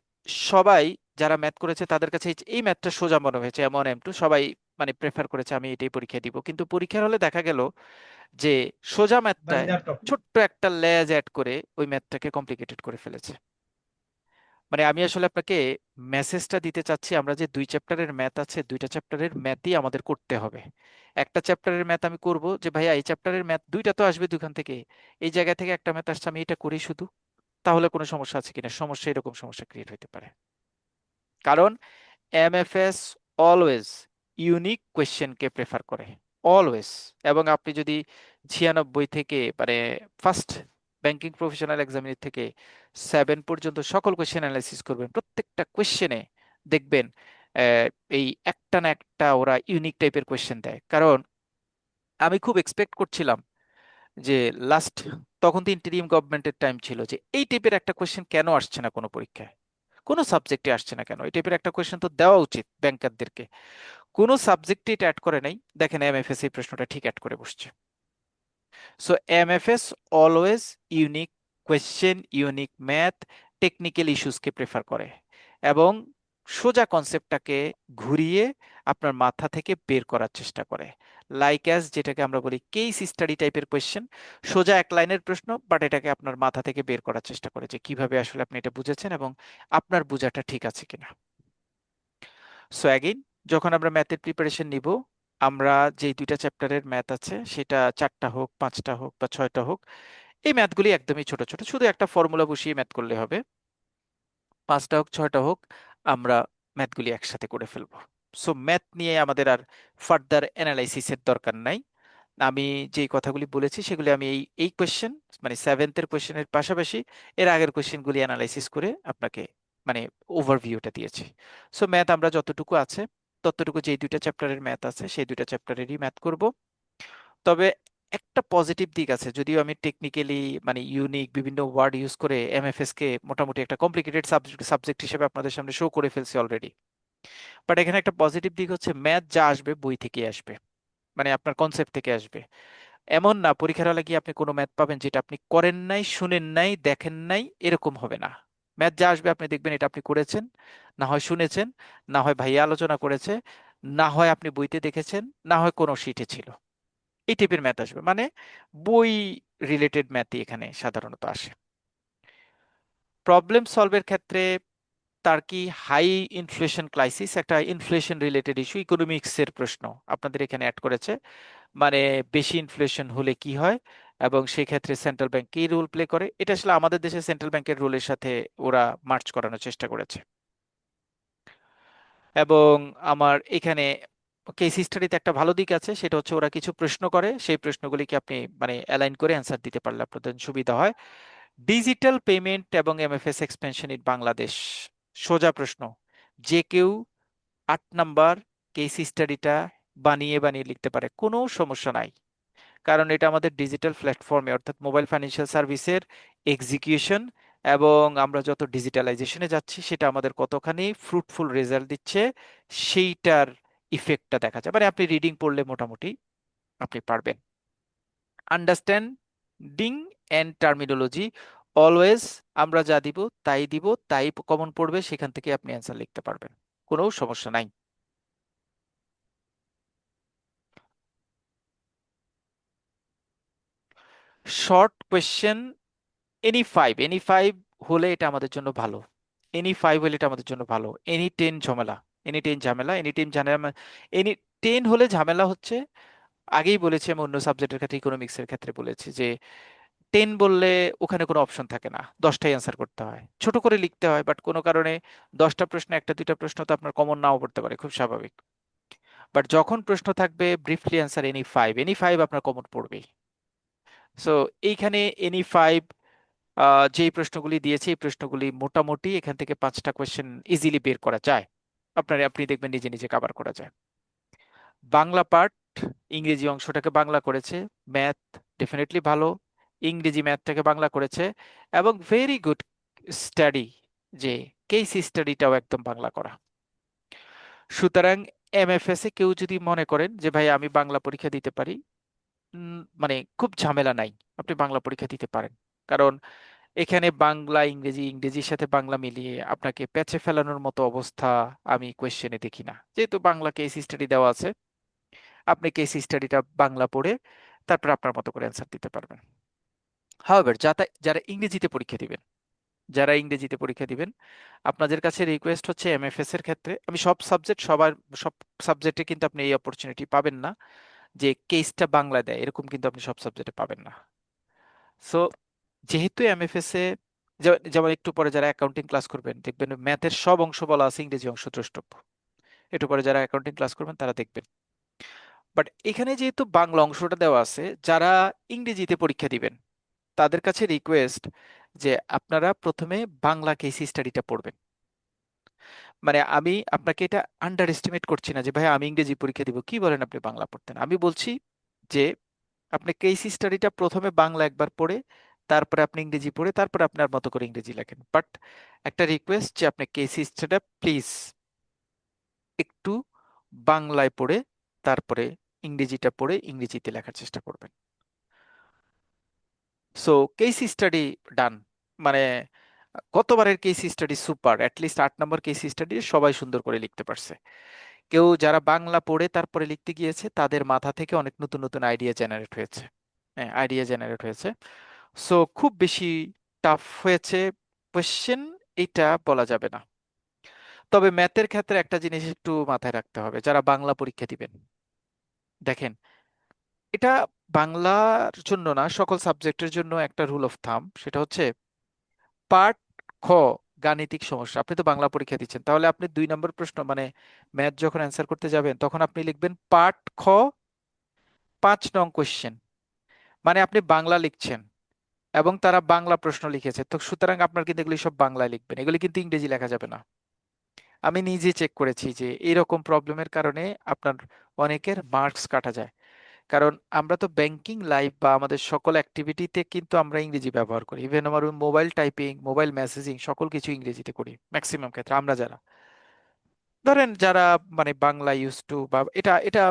Speaker 1: সবাই যারা ম্যাথ করেছে তাদের কাছে এই ম্যাথটা সোজা মনে হয়েছে, M1 M2, সবাই মানে প্রেফার করেছে আমি এটাই পরীক্ষা দিব। কিন্তু পরীক্ষার হলে দেখা গেল যে সোজা ম্যাথটায় ছোট্ট একটা লেজ অ্যাড করে ওই ম্যাথটাকে কমপ্লিকেটেড করে ফেলেছে। মানে আমি আসলে আপনাকে মেসেজটা দিতে চাচ্ছি, আমরা যে 2 চ্যাপ্টারের ম্যাথ আছে, 2টা চ্যাপ্টারের ম্যাথই আমাদের করতে হবে। একটা চ্যাপ্টারের ম্যাথ আমি করব যে ভাইয়া এই চ্যাপ্টারের ম্যাথ 2টা তো আসবে দুখান থেকে, এই জায়গা থেকে একটা ম্যাথ আসছে, আমি এটা করি শুধু, তাহলে কোনো সমস্যা আছে কিনা? সমস্যা, এরকম সমস্যা ক্রিয়েট হতে পারে। কারণ এমএফএস অলওয়েজ ইউনিক কোয়েশ্চেনকে প্রেফার করে, অলওয়েজ। এবং আপনি যদি 96 থেকে মানে ফার্স্ট ব্যাংকিং প্রফেশনাল এক্সামিনের থেকে 7 পর্যন্ত সকল কোয়েশ্চেন অ্যানালাইসিস করবেন, প্রত্যেকটা কোয়েশ্চেনে দেখবেন আহ, এই একটা না একটা ওরা ইউনিক টাইপের কোয়েশ্চেন দেয়। কারণ আমি খুব এক্সপেক্ট করছিলাম যে লাস্ট, তখন তো ইন্টেরিম গভর্নমেন্টের টাইম ছিল, যে এই টাইপের একটা কোয়েশ্চেন কেন আসছে না কোনো পরীক্ষায়, কোনো সাবজেক্টে আসছে না কেন, এই টাইপের একটা কোয়েশ্চেন তো দেওয়া উচিত ব্যাংকারদেরকে। কোনো সাবজেক্টে এটা অ্যাড করে নাই, দেখেন এমএফএস এই প্রশ্নটা ঠিক অ্যাড করে বসছে। So MFS always unique question, unique math, technical ইস্যুসকে প্রেফার করে, এবং সোজা কনসেপ্টটাকে ঘুরিয়ে আপনার মাথা থেকে বের করার চেষ্টা করে। লাইক অ্যাজ যেটাকে আমরা বলি কেস স্টাডি টাইপের কোয়েশ্চেন, সোজা এক লাইনের প্রশ্ন, বাট এটাকে আপনার মাথা থেকে বের করার চেষ্টা করে যে কিভাবে আসলে আপনি এটা বুঝেছেন এবং আপনার বোঝাটা ঠিক আছে কিনা। সো অ্যাগেইন, যখন আমরা ম্যাথের প্রিপারেশন নিব, আমরা যেই 2টা চ্যাপ্টারের ম্যাথ আছে, সেটা 4টা হোক, 5টা হোক বা 6টা হোক, এই ম্যাথগুলি একদমই ছোট ছোট, শুধু একটা ফর্মুলা বসিয়ে ম্যাথ করলে হবে। 5টা হোক, 6টা হোক, আমরা ম্যাথগুলি একসাথে করে ফেলবো। সো ম্যাথ নিয়ে আমাদের আর ফার্দার অ্যানালাইসিসের দরকার নাই। আমি যেই কথাগুলি বলেছি সেগুলি আমি এই এই কোয়েশ্চেন, মানে 7th কোয়েশ্চেনের পাশাপাশি এর আগের কোয়েশ্চেনগুলি অ্যানালাইসিস করে আপনাকে মানে ওভারভিউটা দিয়েছি। সো ম্যাথ আমরা যতটুকু আছে ততটুকু, যেই 2টা চ্যাপ্টারের ম্যাথ আছে সেই 2টা চ্যাপ্টারেরই ম্যাথ করব। তবে একটা পজিটিভ দিক আছে, যদিও আমি টেকনিক্যালি মানে ইউনিক বিভিন্ন ওয়ার্ড ইউজ করে এমএফএস কে মোটামুটি একটা কমপ্লিকেটেড সাবজেক্ট হিসেবে আপনাদের সামনে শো করে ফেলছি অলরেডি, বাট এখানে একটা পজিটিভ দিক হচ্ছে ম্যাথ যা আসবে বই থেকে আসবে, মানে আপনার কনসেপ্ট থেকে আসবে। এমন না পরীক্ষার হলে গিয়ে আপনি কোনো ম্যাথ পাবেন যেটা আপনি করেন নাই, শুনেন নাই, দেখেন নাই, এরকম হবে না। ম্যাথ যা আসবে আপনি দেখবেন এটা আপনি করেছেন, না হয় শুনেছেন, না হয় ভাইয়া আলোচনা করেছে, না হয় আপনি বইতে দেখেছেন, না হয় কোনো শিটে ছিল। এই টাইপের ম্যাথ আসবে, মানে বই রিলেটেড ম্যাথই এখানে সাধারণত আসে। প্রবলেম সলভের ক্ষেত্রে তার কি হাই ইনফ্লেশন ক্রাইসিস, একটা ইনফ্লেশন রিলেটেড ইস্যু, ইকোনমিক্সের প্রশ্ন আপনাদের এখানে অ্যাড করেছে। মানে বেশি ইনফ্লেশন হলে কি হয় এবং সেই ক্ষেত্রে সেন্ট্রাল ব্যাংক কি রোল প্লে করে, এটা আসলে আমাদের দেশে সেন্ট্রাল ব্যাংকের রোলের সাথে ওরা মার্চ করানোর চেষ্টা করেছে। এবং আমার এখানে কেস স্টাডিতে একটা ভালো দিক আছে, সেটা হচ্ছে ওরা কিছু প্রশ্ন করে, সেই প্রশ্নগুলিকে আপনি মানে অ্যালাইন করে অ্যান্সার দিতে পারলে আপনাদের সুবিধা হয়। ডিজিটাল পেমেন্ট এবং এমএফএস এক্সপেনশন ইন বাংলাদেশ, সোজা প্রশ্ন, যে কেউ 8 নাম্বার কেস স্টাডিটা বানিয়ে বানিয়ে লিখতে পারে, কোনো সমস্যা নাই। কারণ এটা আমাদের ডিজিটাল প্ল্যাটফর্মে, অর্থাৎ মোবাইল ফাইন্যান্সিয়াল সার্ভিসের এক্সিকিউশন এবং আমরা যত ডিজিটালাইজেশনে যাচ্ছি সেটা আমাদের কতখানি ফ্রুটফুল রেজাল্ট দিচ্ছে সেইটার ইফেক্টটা দেখা যায়। মানে আপনি রিডিং পড়লে মোটামুটি আপনি পারবেন। আন্ডারস্ট্যান্ডিং অ্যান্ড টার্মিনোলজি, অলওয়েজ আমরা যা দিব তাই কমন পড়বে, সেখান থেকে আপনি অ্যান্সার লিখতে পারবেন, কোনো সমস্যা নাই। শর্ট কোয়েশ্চেন এনি ফাইভ হলে এটা আমাদের জন্য ভালো। এনি 5 হলে এটা আমাদের জন্য ভালো। এনি 10 ঝামেলা, এনি 10 ঝামেলা। এনি 10 হলে ঝামেলা হচ্ছে, আগেই বলেছি আমি অন্য সাবজেক্টের ক্ষেত্রে, ইকোনমিক্সের ক্ষেত্রে বলেছি যে 10 বললে ওখানে কোনো অপশন থাকে না, 10টাই অ্যান্সার করতে হয়, ছোট করে লিখতে হয়, বাট কোনো কারণে 10টা প্রশ্ন, একটা দুইটা প্রশ্ন তো আপনার কমন নাও পড়তে পারে, খুব স্বাভাবিক। বাট যখন প্রশ্ন থাকবে ব্রিফলি অ্যান্সার এনি ফাইভ আপনার কমন পড়বেই। সো এইখানে এনি 5 যেই প্রশ্নগুলি দিয়েছে এই প্রশ্নগুলি মোটামুটি এখান থেকে 5টা কোয়েশ্চেন ইজিলি বের করা যায়, আপনি দেখবেন নিজে নিজে কভার করা যায়। বাংলা পার্ট, ইংরেজি অংশটাকে বাংলা করেছে, ম্যাথ ডেফিনেটলি ভালো, ইংরেজি ম্যাথটাকে বাংলা করেছে, এবং ভেরি গুড স্টাডি যে কেস স্টাডিটাও একদম বাংলা করা। সুতরাং এমএফএস এ কেউ যদি মনে করেন যে ভাই আমি বাংলা পরীক্ষা দিতে পারি, মানে খুব ঝামেলা নাই, আপনি বাংলা পরীক্ষা দিতে পারেন। কারণ এখানে বাংলা ইংরেজি, ইংরেজির সাথে বাংলা মিলিয়ে আপনাকে প্যাচে ফেলানোর মতো অবস্থা আমি কোয়েশ্চেনে দেখি না। যেহেতু বাংলা কেস স্টাডি দেওয়া আছে, আপনি কেস স্টাডিটা বাংলা পড়ে তারপর আপনার মতো করে অ্যান্সার দিতে পারবেন। হাওয়েভার যারা ইংরেজিতে পরীক্ষা দিবেন, আপনাদের কাছে রিকোয়েস্ট হচ্ছে এমএফএস এর ক্ষেত্রে, আমি সব সাবজেক্টে কিন্তু আপনি এই অপরচুনিটি পাবেন না যে কেসটা বাংলা দেয়, এরকম কিন্তু আপনি সব সাবজেক্টে পাবেন না। সো যেহেতু এমএফএস এ যেমন একটু পরে যারা অ্যাকাউন্টিং ক্লাস করবেন দেখবেন ম্যাথের সব অংশ বলা আছে, ইংরেজি অংশ দ্রষ্টব্য। একটু পরে যারা অ্যাকাউন্টিং ক্লাস করবেন তারা দেখবেন। বাট এখানে যেহেতু বাংলা অংশটা দেওয়া আছে, যারা ইংরেজিতে পরীক্ষা দিবেন তাদের কাছে রিকোয়েস্ট যে আপনারা প্রথমে বাংলা কেস স্টাডিটা পড়বেন। মানে আমি আপনাকে এটা আন্ডার এস্টিমেট করছি না যে ভাই আমি ইংরেজি পরীক্ষা দিব, কি বলেন আপনি বাংলা পড়তেন। আমি বলছি যে আপনি কেস স্টাডিটা প্রথমে বাংলা একবার পড়ে তারপরে আপনি ইংরেজি পড়ে তারপরে আপনার মতো করে ইংরেজি লেখেন। বাট একটা রিকোয়েস্ট যে আপনি কেস স্টাডিটা প্লিজ একটু বাংলায় পড়ে তারপরে ইংরেজিটা পড়ে ইংরেজিতে লেখার চেষ্টা করবেন। সো কেস স্টাডি ডান, মানে গতবারের কেস স্টাডি সুপার, অ্যাটলিস্ট 8 নম্বর কেস স্টাডি সবাই সুন্দর করে লিখতে পারছে। কেউ যারা বাংলা পড়ে তারপরে লিখতে গিয়েছে তাদের মাথা থেকে অনেক নতুন নতুন আইডিয়া জেনারেট হয়েছে। হ্যাঁ, আইডিয়া জেনারেট হয়েছে। সো খুব বেশি টাফ হয়েছে কোয়েশ্চেন এটা বলা যাবে না। তবে ম্যাথের ক্ষেত্রে একটা জিনিস একটু মাথায় রাখতে হবে, যারা বাংলা পরীক্ষা দিবেন, দেখেন এটা বাংলার জন্য না, সকল সাবজেক্টের জন্য একটা রুল অফ থাম, সেটা হচ্ছে পার্ট খ, গাণিতিক সমস্যা। আপনি তো বাংলা পরীক্ষা দিচ্ছেন, তাহলে আপনি 2 নম্বর প্রশ্ন মানে ম্যাথ যখন অ্যান্সার করতে যাবেন তখন আপনি লিখবেন পার্ট খ 5 নং কোয়েশ্চেন। মানে আপনি বাংলা লিখছেন এবং তারা বাংলা প্রশ্ন লিখেছে, তো সুতরাং আপনার কিন্তু এগুলি সব বাংলায় লিখবেন, এগুলি কিন্তু ইংরেজি লেখা যাবে না। আমি নিজে চেক করেছি যে এরকম প্রবলেমের কারণে আপনার অনেকের মার্কস কাটা যায়। কারণ আমরা তো ব্যাংকিং লাইফ বা আমাদের সকল অ্যাক্টিভিটিতে কিন্তু আমরা ইংরেজি ব্যবহার করি, ইভেন আমার মোবাইল টাইপিং, মোবাইল মেসেজিং সকল কিছু ইংরেজিতে করি ম্যাক্সিমাম ক্ষেত্রে। আমরা যারা ধরেন যারা মানে বাংলা ইউজ টু বা এটা এটা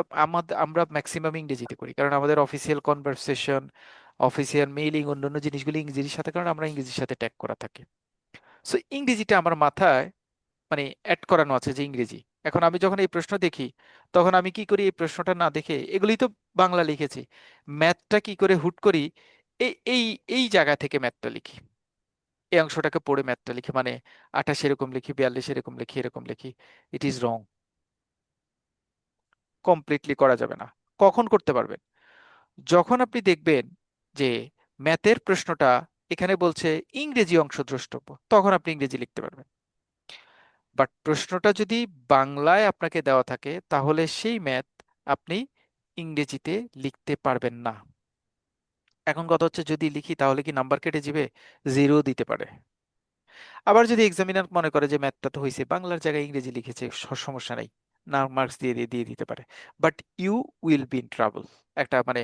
Speaker 1: আমরা ম্যাক্সিমাম ইংরেজিতে করি, কারণ আমাদের অফিসিয়াল কনভারসেশন, অফিসিয়াল মেইলিং, অন্যান্য জিনিসগুলো ইংরেজির সাথে, কারণ আমরা ইংরেজির সাথে ট্যাগ করা থাকে। সো ইংরেজিটা আমার মাথায় মানে অ্যাড করানো আছে যে ইংরেজি। এখন আমি যখন এই প্রশ্ন দেখি তখন আমি কি করি, এই প্রশ্নটা না দেখে এগুলি তো বাংলা লিখেছি, ম্যাথটা কি করে হুট করি এই এই এই জায়গা থেকে ম্যাথটা লিখি, এই অংশটাকে পড়ে ম্যাথটা লিখি, মানে 28 এরকম লিখি, 42 এরকম লিখি, এরকম লিখি। ইট ইজ রং, কমপ্লিটলি করা যাবে না। কখন করতে পারবেন? যখন আপনি দেখবেন যে ম্যাথের প্রশ্নটা এখানে বলছে ইংরেজি অংশ দ্রষ্টব্য, তখন আপনি ইংরেজি লিখতে পারবেন। বাট প্রশ্নটা যদি বাংলায় আপনাকে দেওয়া থাকে তাহলে সেই ম্যাথ আপনি ইংরেজিতে লিখতে পারবেন না। এখন কথা হচ্ছে যদি লিখি তাহলে কি নাম্বার কেটে যাবে, জিরো দিতে পারে। আবার যদি এক্সামিনার মনে করে যে ম্যাথটা তো হয়েছে বাংলার জায়গায় ইংরেজি লিখেছে, সমস্যা নাই, না মার্কস দিয়ে দিতে পারে। But you will be in trouble, একটা মানে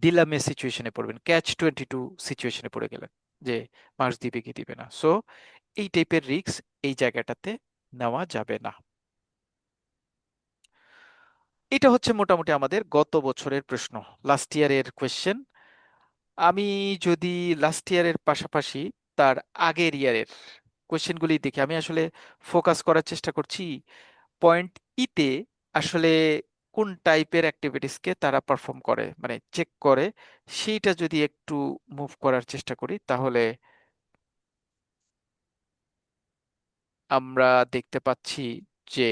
Speaker 1: ডিলামে সিচুয়েশনে পড়বেন, ক্যাচ 22 সিচুয়েশনে পড়ে গেলেন। যে মার্কস দিবে কি দিবে না। সো এই টাইপের রিস্ক এই জায়গাটাতে নেওয়া যাবে না। এটা হচ্ছে মোটামুটি আমাদের গত বছরের প্রশ্ন, লাস্ট ইয়ারের কোয়েশ্চেন। আমি যদি লাস্ট ইয়ারের পাশাপাশি তার আগের ইয়ারের কোয়েশ্চেনগুলি দেখি, আমি আসলে ফোকাস করার চেষ্টা করছি পয়েন্ট ইতে আসলে কোন টাইপের অ্যাক্টিভিটিসকে তারা পারফর্ম করে, মানে চেক করে, সেইটা যদি একটু মুভ করার চেষ্টা করি তাহলে আমরা দেখতে পাচ্ছি যে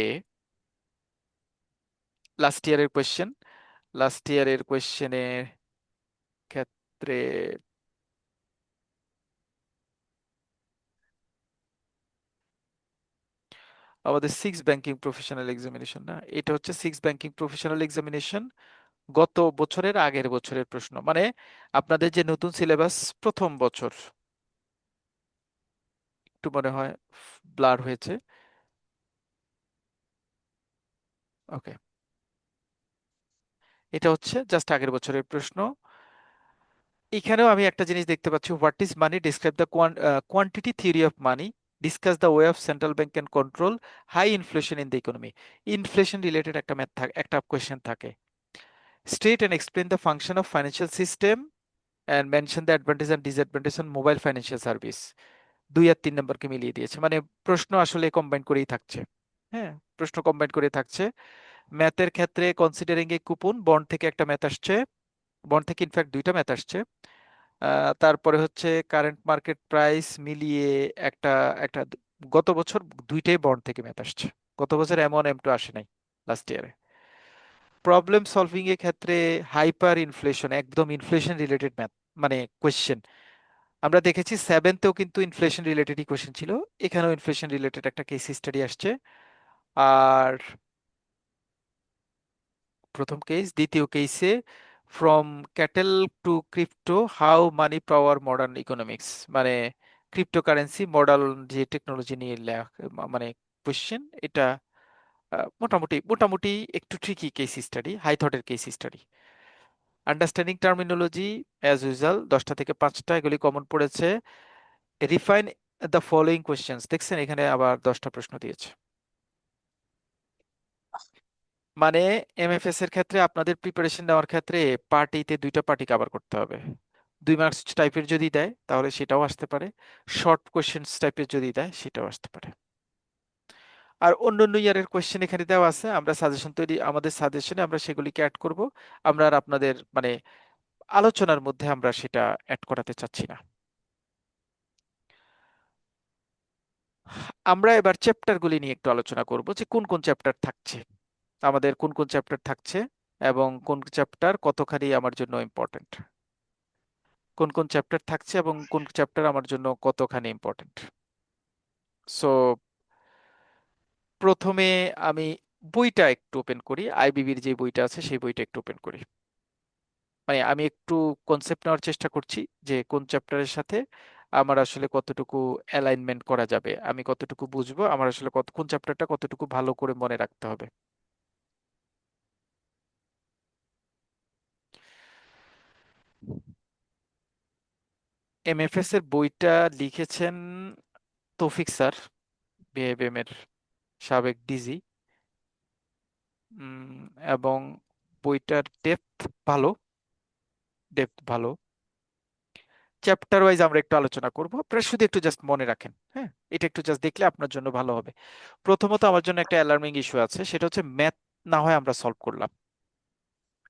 Speaker 1: লাস্ট ইয়ারের কোয়েশ্চেনের ক্ষেত্রে আমাদের সিক্স ব্যাংকিং প্রফেশনাল এক্সামিনেশন, না এটা হচ্ছে সিক্স ব্যাংকিং প্রফেশনাল এক্সামিনেশন, গত বছরের আগের বছরের প্রশ্ন, মানে আপনাদের যে নতুন সিলেবাস প্রথম বছর, একটু মনে হয় ব্লার হয়েছে। ওকে, এটা হচ্ছে জাস্ট আগের বছরের প্রশ্ন। এখানেও আমি একটা জিনিস দেখতে পাচ্ছি, what is money, describe the quantity theory of money, discuss the way of central bank can control high inflation in the economy. Inflation related একটা ম্যাথ থাকে, একটা কোয়েশ্চেন থাকে। State and explain the function of financial system and mention the advantage and disadvantage on mobile financial service. 2 আর 3 নম্বরকে মিলিয়ে দিয়েছে, মানে প্রশ্ন আসলে কম্বাইন করেই থাকছে। হ্যাঁ, প্রশ্ন কম্বাইন করে থাকছে। ম্যাথের ক্ষেত্রে কনসিডারিং এ কুপন বন্ড থেকে একটা ম্যাথ আসছে, বন্ড থেকে ইনফ্যাক্ট দুইটা ম্যাথ আসছে। তারপরে হচ্ছে কারেন্ট মার্কেট প্রাইস মিলিয়ে একটা একটা গত বছর দুইটাই বন্ড থেকে ম্যাথ আসছে, গত বছর M1 M2 আসে নাই লাস্ট ইয়ারে। প্রবলেম সলভিং এর ক্ষেত্রে হাইপার ইনফ্লেশন, একদম ইনফ্লেশন রিলেটেড ম্যাথ, মানে কোয়েশ্চেন আমরা দেখেছি সেভেন্থেও কিন্তু ইনফ্লেশন রিলেটেডই কোয়েশ্চেন ছিল, এখানেও ইনফ্লেশন রিলেটেড একটা কেস স্টাডি আসছে। আর প্রথম কেস, দ্বিতীয় কেসে from cattle to crypto how money power modern economics, মানে ক্রিপ্টোকারেন্সি মডার্ন যে টেকনোলজি নিয়ে মানে কোয়েশ্চেন এটা। মোটামুটি মোটামুটি একটু ট্রিকি কেস স্টাডি, হাই থটের case study. Understanding terminology as usual 10টা থেকে 5টা, এগুলি কমন পড়েছে। রিফাইন দ্য ফলোইং কোয়েশ্চেন্স, দেখছেন এখানে আবার 10টা প্রশ্ন দিয়েছে। মানে এমএফএস এর ক্ষেত্রে আপনাদের প্রিপারেশন নেওয়ার ক্ষেত্রে পার্টিতে 2টা পার্টি কভার করতে হবে। 2 মার্কস টাইপের যদি দেয় তাহলে সেটাও আসতে পারে, শর্ট কোয়েশ্চেন্স টাইপের যদি দেয় সেটাও আসতে পারে। আর অন্যান্য ইয়ারের কোয়েশ্চেন এখানে দেওয়া আছে, আমরা সাজেশন তৈরি, আমাদের সাজেশনে আমরা সেগুলিকে অ্যাড করব। আমরা আর আপনাদের মানে আলোচনার মধ্যে আমরা সেটা অ্যাড করাতে চাচ্ছি না। আমরা এবার চ্যাপ্টারগুলি নিয়ে একটু আলোচনা করব যে কোন কোন চ্যাপ্টার থাকছে, আমাদের কোন কোন চ্যাপ্টার থাকছে এবং কোন চ্যাপ্টার কতখানি আমার জন্য ইম্পর্টেন্ট, কোন কোন চ্যাপ্টার থাকছে এবং কোন চ্যাপ্টার আমার জন্য কতখানি ইম্পর্টেন্ট। সো প্রথমে আমি বইটা একটু ওপেন করি, আইবিবির যে বইটা আছে সেই বইটা একটু ওপেন করি। মানে আমি একটু কনসেপ্ট নেওয়ার চেষ্টা করছি যে কোন চ্যাপ্টারের সাথে আমার আসলে কতটুকু অ্যালাইনমেন্ট করা যাবে, আমি কতটুকু বুঝবো, আমার আসলে কোন চ্যাপ্টারটা কতটুকু ভালো করে মনে রাখতে হবে। এমএফএস এর বইটা লিখেছেন তৌফিক স্যার, বিএবিএম এর সাবেক ডিজি। এবং বইটার ভালো ডেপথ ভালো। চ্যাপ্টার ওয়াইজ আমরা একটু আলোচনা করব, আপনারা শুধু একটু জাস্ট মনে রাখেন। হ্যাঁ, এটা একটু জাস্ট দেখলে আপনার জন্য ভালো হবে। প্রথমত আমার জন্য একটা অ্যালার্মিং ইস্যু আছে, সেটা হচ্ছে ম্যাথ না হয় আমরা সলভ করলাম,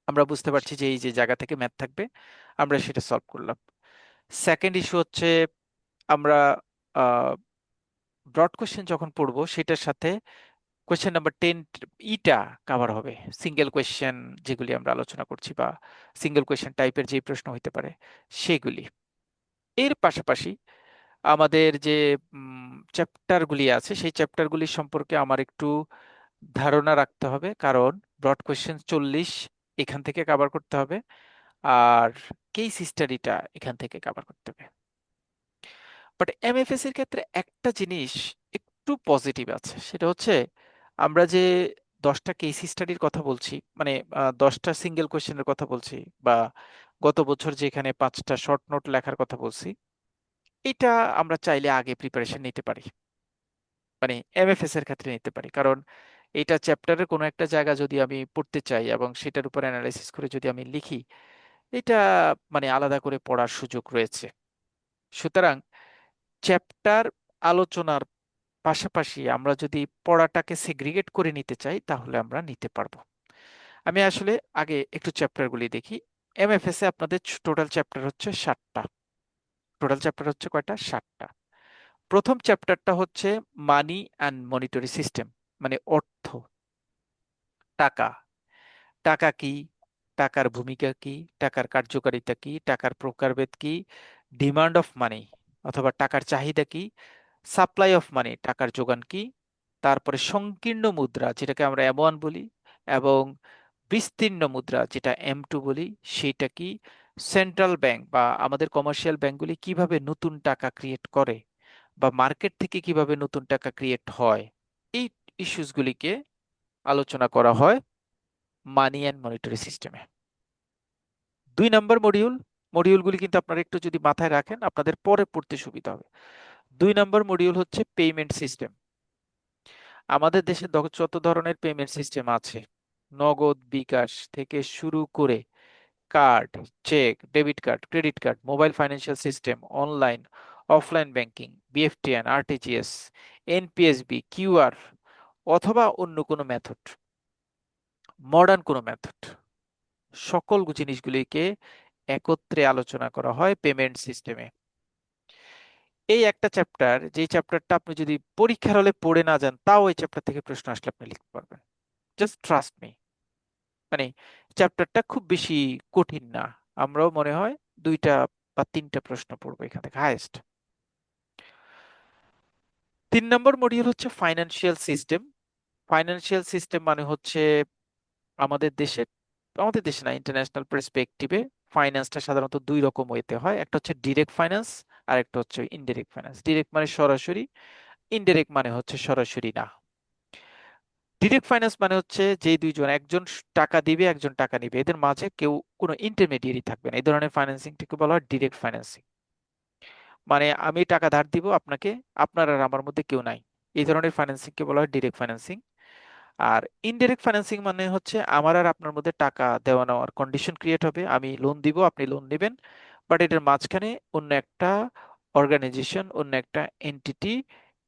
Speaker 1: আমরা বুঝতে পারছি যে এই যে জায়গা থেকে ম্যাথ থাকবে, আমরা সেটা সলভ করলাম। সেকেন্ড ইস্যু হচ্ছে আমরা ব্রড কোশ্চেন যখন পড়বো সেটার সাথে কোয়েশ্চেন নাম্বার 10 ইটা কাভার হবে, সিঙ্গেল কোয়েশ্চেন যেগুলি আমরা আলোচনা করছি বা সিঙ্গেল কোয়েশ্চেন টাইপের যে প্রশ্ন হতে পারে সেগুলি। এর পাশাপাশি আমাদের যে চ্যাপ্টারগুলি আছে সেই চ্যাপ্টারগুলি সম্পর্কে আমার একটু ধারণা রাখতে হবে, কারণ ব্রড কোয়েশ্চেন 40 এখান থেকে কভার করতে হবে আর কেস স্টাডিটা এখান থেকে কভার করতে হবে। বাট এমএফএস এর ক্ষেত্রে একটা জিনিস একটু পজিটিভ আছে, সেটা হচ্ছে আমরা যে 10টা কেস স্টাডির কথা বলছি, মানে 10টা সিঙ্গেল কোয়েশ্চেনের কথা বলছি, বা গত বছর যেখানে 5টা শর্ট নোট লেখার কথা বলছি, এটা আমরা চাইলে আগে প্রিপারেশন নিতে পারি, মানে এমএফএস এর ক্ষেত্রে নিতে পারি, কারণ এটা চ্যাপ্টারের কোনো একটা জায়গা যদি আমি পড়তে চাই এবং সেটার উপর অ্যানালাইসিস করে যদি আমি লিখি, এটা মানে আলাদা করে পড়ার সুযোগ রয়েছে। সুতরাং চ্যাপ্টার আলোচনার পাশাপাশি আমরা যদি পড়াটাকে সেগ্রিগেট করে নিতে চাই তাহলে আমরা নিতে পারবো। আমি আসলে আগে একটু চ্যাপ্টারগুলি দেখি। এমএফএস এ আপনাদের টোটাল চ্যাপ্টার হচ্ছে 7টা। টোটাল চ্যাপ্টার হচ্ছে কয়টা? 7টা। প্রথম চ্যাপ্টারটা হচ্ছে মানি অ্যান্ড মনিটারি সিস্টেম, মানে অর্থ, টাকা। টাকা কি, টাকার ভূমিকা কি, টাকার কার্যকারিতা কি, টাকার প্রকারভেদ কি, ডিমান্ড অফ মানি অথবা টাকার চাহিদা কি, সাপ্লাই অফ মানি টাকার যোগান কি, তারপরে সংকীর্ণ মুদ্রা যেটাকে আমরা M1 বলি, এবং বিস্তীর্ণ মুদ্রা যেটা M2 বলি সেটা কি, সেন্ট্রাল ব্যাংক বা আমাদের কমার্শিয়াল ব্যাংকগুলি কিভাবে নতুন টাকা ক্রিয়েট করে বা মার্কেট থেকে কিভাবে নতুন টাকা ক্রিয়েট হয়, এই ইস্যুসগুলিকে আলোচনা করা হয় মানি অ্যান্ড মনিটারি সিস্টেমে। 2 নম্বর মডিউল, মডিউলগুলি কিন্তু আপনারা একটু যদি মাথায় রাখেন আপনাদের পরে পড়তে সুবিধা হবে। 2 নম্বর মডিউল হচ্ছে পেমেন্ট সিস্টেম। আমাদের দেশে যত ধরনের পেমেন্ট সিস্টেম আছে, নগদ, বিকাশ থেকে শুরু করে card, cheque, debit card, credit card, mobile financial system, online, offline banking, BEFTN, RTGS, NPSB, QR অথবা অন্য কোনো মেথড, মডার্ন কোনো মেথড, সকল জিনিসগুলিকে একত্রে আলোচনা করা হয় পেমেন্ট সিস্টেমে। এই একটা চ্যাপ্টার, যে চ্যাপ্টারটা আপনি যদি পরীক্ষার হলে পড়ে না যান তাও এই চ্যাপ্টার থেকে প্রশ্ন আসলে আপনি লিখতে পারবেন। জাস্ট ট্রাস্ট মি, মানে চ্যাপ্টারটা খুব বেশি কঠিন না। আমরাও মনে হয় 2টা বা 3টা প্রশ্ন পড়বো এখান থেকে হাইয়েস্ট। 3 নম্বর মডিউল হচ্ছে ফাইন্যান্সিয়াল সিস্টেম। ফাইন্যান্সিয়াল সিস্টেম মানে হচ্ছে আমাদের দেশে, আমাদের দেশে না, ইন্টারন্যাশনাল পার্সপেক্টিভে ফাইন্যান্সটা সাধারণত 2 রকম ওয়েতে হয়। একটা হচ্ছে ডিরেক্ট ফাইন্যান্স আর একটা হচ্ছে ইনডিরেক্ট ফাইন্যান্স। ডিরেক্ট মানে সরাসরি, ইনডিরেক্ট মানে হচ্ছে সরাসরি না। ডিরেক্ট ফাইন্যান্স মানে হচ্ছে যে দুইজন, একজন টাকা দিবে একজন টাকা নিবে, এদের মাঝে কেউ কোনো ইন্টারমিডিয়ারি থাকবে না, এই ধরনের ফাইন্যান্সিংটাকে বলা হয় ডিরেক্ট ফাইন্যান্সিং। মানে আমি টাকা ধার দিব আপনাকে, আপনার আর আমার মধ্যে কেউ নাই, এই ধরনের ফাইন্যান্সিংকে বলা হয় ডিরেক্ট ফাইন্যান্সিং। আর ইনডিরেক্ট ফাইন্যান্সিং মানে হচ্ছে আমার আর আপনার মধ্যে টাকা দেওয়া নেওয়ার কন্ডিশন ক্রিয়েট হবে, আমি লোন দিব আপনি লোন নেবেন, বাট এটার মাঝখানে অন্য একটা অর্গানাইজেশন, অন্য একটা এন্টিটি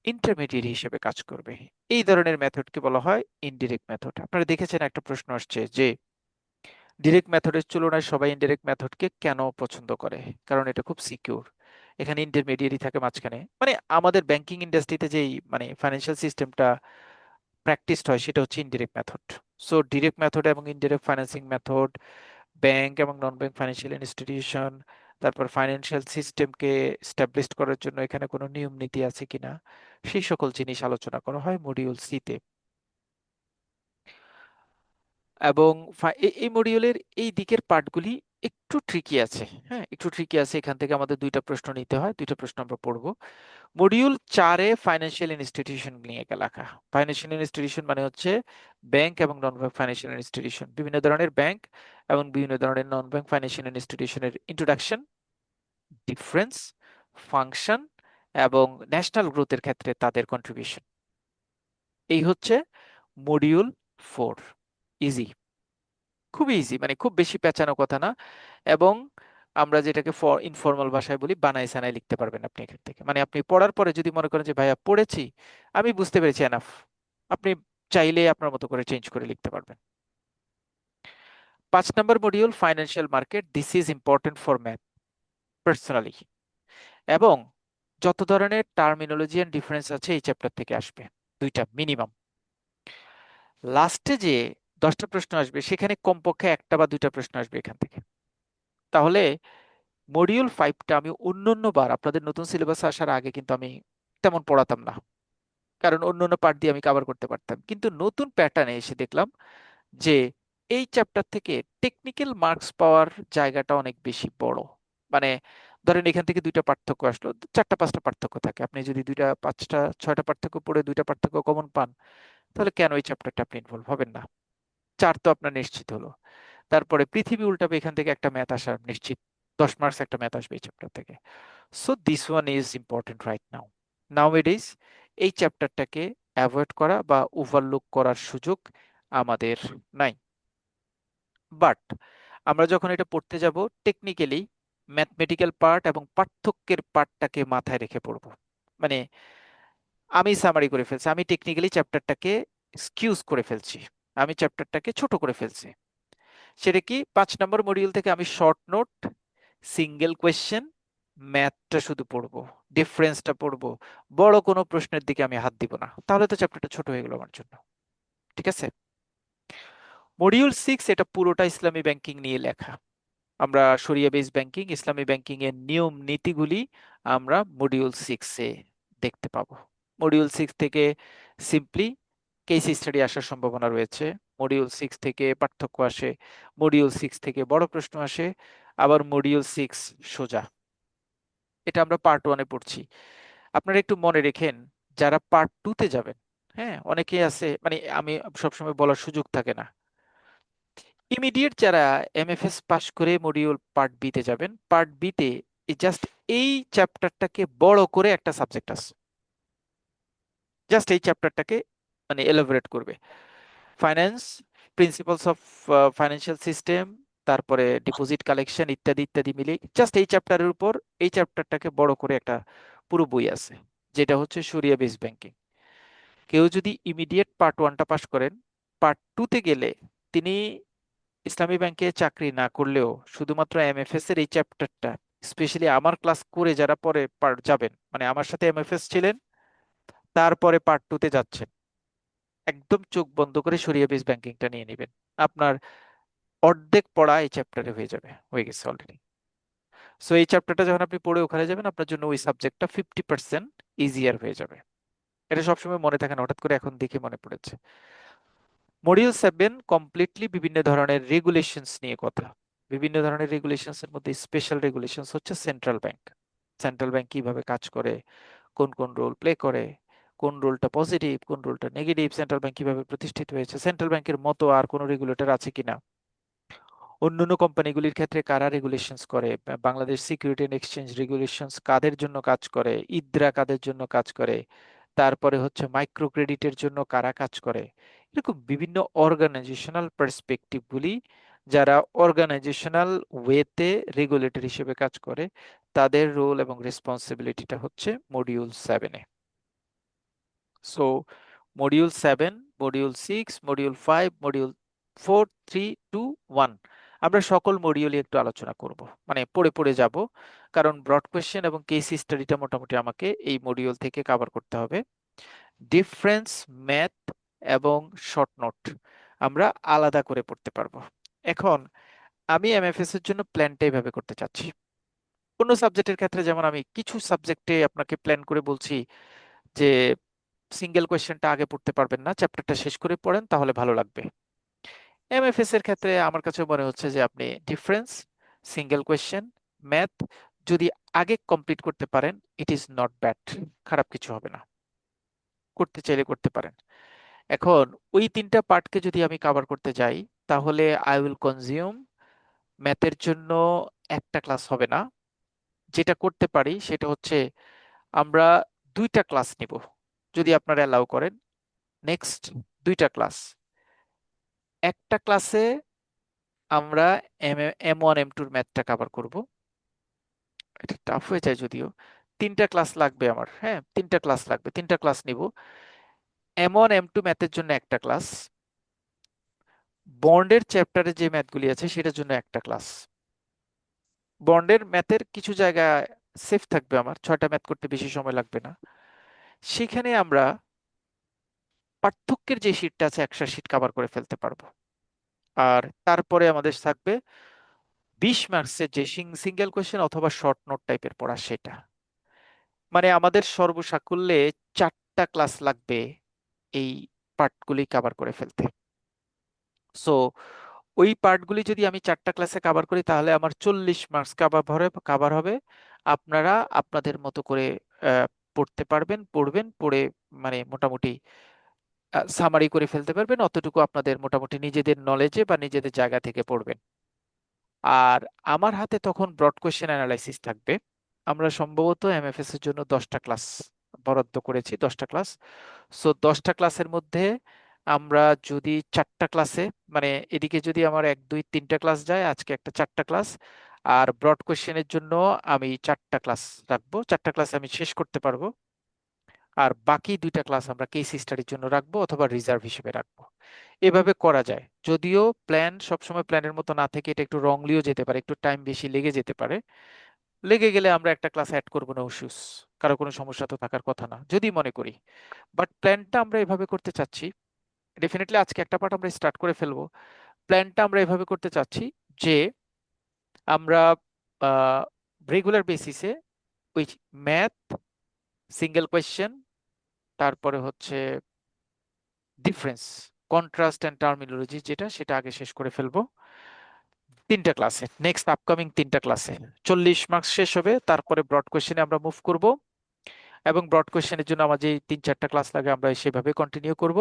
Speaker 1: ইন্টারমিডিয়ারি হিসেবে কাজ করবে। এই ধরনের মেথডকে বলা হয় ইনডিরেক্ট মেথড। আপনারা দেখেছেন একটা প্রশ্ন আসছে যে ডিরেক্ট মেথডের তুলনায় সবাই ইনডিরেক্ট মেথডকে কেন পছন্দ করে? কারণ এটা খুব সিকিউর, এখানে ইন্টারমিডিয়ারি থাকে মাঝখানে। মানে আমাদের ব্যাংকিং ইন্ডাস্ট্রিতে যেই মানে ফাইন্যান্সিয়াল সিস্টেমটা প্র্যাকটিসড হয় সেটা হচ্ছে indirect method. So direct method এবং ইনডিরেক্ট ফাইন্যান্সিং মেথড, ব্যাংক এবং নন ব্যাংক ফাইন্যান্সিয়াল ইনস্টিটিউশন, তারপর ফাইন্যান্সিয়াল সিস্টেমকে স্টাবলিশ করার জন্য এখানে কোনো নিয়ম নীতি আছে কিনা, সেই সকল জিনিস আলোচনা করা হয় মডিউল সি-তে। এবং এই মডিউলের এই দিকের পার্টগুলি একটু ট্রিকি আছে। হ্যাঁ, একটু ট্রিকি আছে, এখান থেকে আমাদের 2টা প্রশ্ন নিতে হয়, 2টা প্রশ্ন আমরা পড়বো। মডিউল 4-এ ফাইন্যান্সিয়াল ইনস্টিটিউশন নিয়ে লেখা। ফাইন্যান্সিয়াল ইনস্টিটিউশন মানে হচ্ছে ব্যাংক এবং নন ব্যাংক ফাইন্যান্সিয়াল ইনস্টিটিউশন, বিভিন্ন ধরনের ব্যাংক এবং বিভিন্ন ধরনের নন ব্যাংক ফাইন্যান্সিয়াল ইনস্টিটিউশনের ইন্ট্রোডাকশন, ডিফারেন্স, ফাংশন এবং ন্যাশনাল গ্রোথের ক্ষেত্রে তাদের কন্ট্রিবিউশন। এই হচ্ছে মডিউল 4। ইজি, খুবই ইজি, মানে খুব বেশি পেঁচানো কথা না। এবং আমরা যেটাকে ইনফর্মাল ভাষায় বলি, বানাই সানাই লিখতে পারবেন আপনি এখান থেকে। মানে আপনি পড়ার পরে যদি মনে করেন যে ভাইয়া পড়েছি, আমি বুঝতে পেরেছি, এনাফ, আপনি চাইলে আপনার মতো করে চেঞ্জ করে লিখতে পারবেন। 5 number module financial market. This is important for math personally, এবং যত ধরনের টার্মিনোলজি এন্ড ডিফারেন্স আছে এই চ্যাপ্টার থেকে আসবে 2টা মিনিমাম। লাস্টে যে 10টা প্রশ্ন আসবে সেখানে কমপক্ষে 1টা বা 2টা প্রশ্ন আসবে এখান থেকে। তাহলে মডিউল 5টা আমি অন্যান্য বার আপনাদের নতুন সিলেবাস আসার আগে কিন্তু আমি তেমন পড়াতাম না, কারণ অন্যান্য পার্ট দিয়ে আমি কভার করতে পারতাম। কিন্তু নতুন প্যাটার্নে এসে দেখলাম যে এই চ্যাপ্টার থেকে টেকনিক্যাল মার্কস পাওয়ার জায়গাটা অনেক বেশি বড়। মানে ধরেন এখান থেকে 2টা পার্থক্য আসলো, 4টা 5টা পার্থক্য থাকে, আপনি যদি 2টা 5টা 6টা পার্থক্য পড়ে 2টা পার্থক্য কমন পান, তাহলে কেন এই চ্যাপ্টারটা আপনি ইনভলভ হবেন না? 4 তো আপনার নিশ্চিত হলো। তারপরে পৃথিবী উল্টাবে, এখান থেকে একটা ম্যাথ আসার নিশ্চিত, 10 মার্কস একটা ম্যাথ আসবে এই চ্যাপ্টার থেকে। So this one is important right now. Nowadays এই চ্যাপ্টারটাকে অ্যাভয়েড করা বা ওভারলুক করার সুযোগ আমাদের নাই। বাট আমরা যখন এটা পড়তে যাব টেকনিক্যালি ম্যাথমেটিক্যাল পার্ট এবং পার্থক্যের পার্টটাকে মাথায় রেখে পড়বো। মানে আমি সামারি করে ফেলছি, আমি টেকনিক্যালি চ্যাপ্টারটাকে এক্সকিউজ করে ফেলছি, আমি চ্যাপ্টারটাকে ছোট করে ফেলছি। সেটা কি, 5 নম্বর মডিউল থেকে আমি শর্ট নোট, সিঙ্গেল কোয়েশ্চেন, ম্যাথটা শুধু পড়বো, ডিফারেন্সটা পড়বো, বড় কোনো প্রশ্নের দিকে আমি হাত দিব না, তাহলে তো চ্যাপ্টারটা ছোট হয়ে গেল আমার জন্য। ঠিক আছে? মডিউল 6 এটা পুরোটা ইসলামী ব্যাংকিং নিয়ে লেখা। আমরা শরিয়া বেস ব্যাংকিং, ইসলামী ব্যাংকিং এর নিয়ম নীতিগুলি আমরা মডিউল 6-এ দেখতে পাবো। মডিউল 6 থেকে সিম্পলি কেস স্টাডি আসার সম্ভাবনা রয়েছে, মডিউল 6 থেকে পার্থক্য আসে, মডিউল 6 থেকে বড় প্রশ্ন আসে, আবার মডিউল 6 সোজা। এটা আমরা পার্ট 1-এ পড়ছি। আপনারা একটু মনে রেখেন, যারা পার্ট 2-তে যাবেন, হ্যাঁ অনেকেই আছে, মানে আমি সবসময় বলার সুযোগ থাকে না, ইমিডিয়েট যারা এমএফএস পাশ করে মডিউল পার্ট বিতে যাবেন, পার্ট বিতে জাস্ট এই চ্যাপ্টারটাকে বড় করে একটা সাবজেক্ট আছে, জাস্ট এই চ্যাপ্টারটাকে মানে এলাবোরেট করবে। Finance, principles of financial system, তারপরে ডিপোজিট কালেকশন ইত্যাদি ইত্যাদি মিলে জাস্ট এই চ্যাপ্টারের উপর এই চ্যাপ্টারটাকে বড় করে একটা পুরো বই আছে, যেটা হচ্ছে শরিয়া বেস ব্যাংকিং। কেউ যদি ইমিডিয়েট পার্ট 1টা পাস করেন, পার্ট 2-তে গেলে তিনি ইসলামী ব্যাংকে চাকরি না করলেও শুধুমাত্র এমএফএস এর এই চ্যাপ্টারটা, স্পেশালি আমার ক্লাস করে যারা পরে যাবেন, মানে আমার সাথে এমএফএস ছিলেন তারপরে পার্ট 2-তে যাচ্ছেন, একদম চোখ বন্ধ করে শরিয়া বেস ব্যাংকিংটা নিয়ে নেবেন, আপনার অর্ধেক পড়া এই চ্যাপ্টারে হয়ে গেছে অলরেডি। সো এই চ্যাপ্টারটা যখন আপনি পড়ে ওখানে যাবেন, আপনার জন্য ওই সাবজেক্টটা 50% ইজিয়ার হয়ে যাবে। এটা সবসময় মনে থাকে না, হঠাৎ করে এখন দেখে মনে পড়েছে। মডিউল 7 কমপ্লিটলি বিভিন্ন ধরনের রেগুলেশনস নিয়ে কথা। বিভিন্ন ধরনের রেগুলেশনস এর মধ্যে স্পেশাল রেগুলেশনস হচ্ছে সেন্ট্রাল ব্যাংক। সেন্ট্রাল ব্যাংক কিভাবে কাজ করে, কোন কোন রোল প্লে করে, কোন রোলটা পজিটিভ, কোন রোলটা নেগেটিভ, সেন্ট্রাল ব্যাংক কিভাবে প্রতিষ্ঠিত হয়েছে, সেন্ট্রাল ব্যাংকের মতো আর কোনো রেগুলেটর আছে কিনা, অন্যান্য কোম্পানিগুলির ক্ষেত্রে কারা রেগুলেশনস করে, Bangladesh security and exchange regulations কাদের জন্য কাজ করে, ইদ্রা কাদের জন্য কাজ করে, তারপরে হচ্ছে মাইক্রো ক্রেডিটের জন্য কারা কাজ করে, এরকম বিভিন্ন অর্গানাইজেশনাল পার্সপেক্টিভগুলি, যারা অর্গানাইজেশনাল ওয়েতে রেগুলেটর হিসেবে কাজ করে, তাদের রোল এবং রেসপন্সিবিলিটিটা হচ্ছে মডিউল 7-এ। So module 7, module 6, module 5, module 4, 3, 2, 1 আমরা সকল মডিউলই একটু আলোচনা করব, মানে পড়ে পড়ে যাব, কারণ ব্রড কোয়েশ্চেন এবং কেস স্টাডিটা মোটামুটি আমাকে এই মডিউল থেকে কভার করতে হবে। ডিফারেন্স, ম্যাথ এবং শর্ট নোট আমরা আলাদা করে পড়তে পারবো। এখন আমি এমএফএস এর জন্য প্ল্যানটা এইভাবে করতে চাচ্ছি। অন্য সাবজেক্টের ক্ষেত্রে যেমন আমি কিছু সাবজেক্টে আপনাকে প্ল্যান করে বলছি যে সিঙ্গেল কোয়েশ্চেনটা আগে পড়তে পারবেন না, চ্যাপ্টারটা শেষ করে পড়েন তাহলে ভালো লাগবে। এমএফএস এর ক্ষেত্রে আমার কাছে মনে হচ্ছে যে আপনি ডিফারেন্স, সিঙ্গেল কোয়েশ্চেন, ম্যাথ যদি আগে কমপ্লিট করতে পারেন, ইট ইজ নট ব্যাড, খারাপ কিছু হবে না, করতে চাইলে করতে পারেন। এখন ওই 3টা পার্টকে যদি আমি কভার করতে যাই, তাহলে আই উইল কনজিউম, ম্যাথের জন্য একটা ক্লাস হবে না। যেটা করতে পারি সেটা হচ্ছে আমরা 2টা ক্লাস নিব, যদি আপনারা অ্যালাউ করেন। নেক্সট 2টা ক্লাস, একটা ক্লাসে আমরা M1 M2-র ম্যাথটা কভার করব, এটা টাফ হয়ে যায় যদিও, 3টা ক্লাস লাগবে আমার, হ্যাঁ 3টা ক্লাস লাগবে, 3টা ক্লাস নিব। M1 M2 ম্যাথের জন্য একটা ক্লাস, বন্ডের চ্যাপ্টারে যে ম্যাথগুলি আছে সেটার জন্য একটা ক্লাস। বন্ডের ম্যাথের কিছু জায়গা সেফ থাকবে, আমার 6টা ম্যাথ করতে বেশি সময় লাগবে না, সেখানে আমরা পার্থক্যের যে শীটটা আছে 100 শীট কভার করে ফেলতে পারবো। আর তারপরে আমাদের থাকবে 20 মার্কসের যে সিঙ্গেল কোয়েশ্চেন অথবা শর্ট নোট টাইপের পড়া, সেটা মানে আমাদের সর্বসাকুল্যে 4টা ক্লাস লাগবে এই পার্টগুলি কভার করে ফেলতে। সো ওই পার্টগুলি যদি আমি 4টা ক্লাসে কভার করি, তাহলে আমার 40 মার্কস কভার হবে। আপনারা আপনাদের মতো করে আহ, পড়তে পারবেন, পড়বেন, পড়ে মানে মোটামুটি সামারি করে ফেলতে পারবেন, অতটুকু আপনাদের মোটামুটি নিজেদের নলেজে বা নিজেদের জায়গা থেকে পড়বেন। আর আমার হাতে তখন ব্রড কোয়েশ্চেন অ্যানালাইসিস থাকবে, আমরা সম্ভবত এমএফএস এর জন্য 10টা ক্লাস বরাদ্দ করেছি, 10টা ক্লাস। সো 10টা ক্লাসের মধ্যে আমরা যদি 4টা ক্লাসে, মানে এদিকে যদি আমার 1 2 3টা ক্লাস যায়, আজকে একটা 4টা ক্লাস, আর ব্রড কোশ্চেনের জন্য আমি 4টা ক্লাস রাখবো, 4টা ক্লাস আমি শেষ করতে পারবো। আর বাকি 2টা ক্লাস আমরা কেস স্টাডির জন্য রাখবো অথবা রিজার্ভ হিসেবে রাখবো। এভাবে করা যায়, যদিও প্ল্যান সবসময় প্ল্যানের মতো না থেকে এটা একটু রংলিও যেতে পারে, একটু টাইম বেশি লেগে যেতে পারে। লেগে গেলে আমরা একটা ক্লাস অ্যাড করবো, না ইস্যুস, কারো কোনো সমস্যা তো থাকার কথা না যদি মনে করি। বাট প্ল্যানটা আমরা এভাবে করতে চাচ্ছি। ডেফিনেটলি আজকে একটা পার্ট আমরা স্টার্ট করে ফেলবো। প্ল্যানটা আমরা এভাবে করতে চাচ্ছি যে আমরা রেগুলার বেসিসে ওই ম্যাথ, সিঙ্গেল কোয়েশ্চেন, তারপরে হচ্ছে ডিফারেন্স, কন্ট্রাস্ট অ্যান্ড টার্মিনোলজি যেটা, সেটা আগে শেষ করে ফেলবো 3টা ক্লাসে। নেক্সট আপকামিং 3টা ক্লাসে 40 মার্কস শেষ হবে, তারপরে ব্রড কোয়েশ্চেনে আমরা মুভ করব, এবং ব্রড কোয়েশ্চেনের জন্য আমার যে 3 4টা ক্লাস লাগে আমরা সেভাবে কন্টিনিউ করব।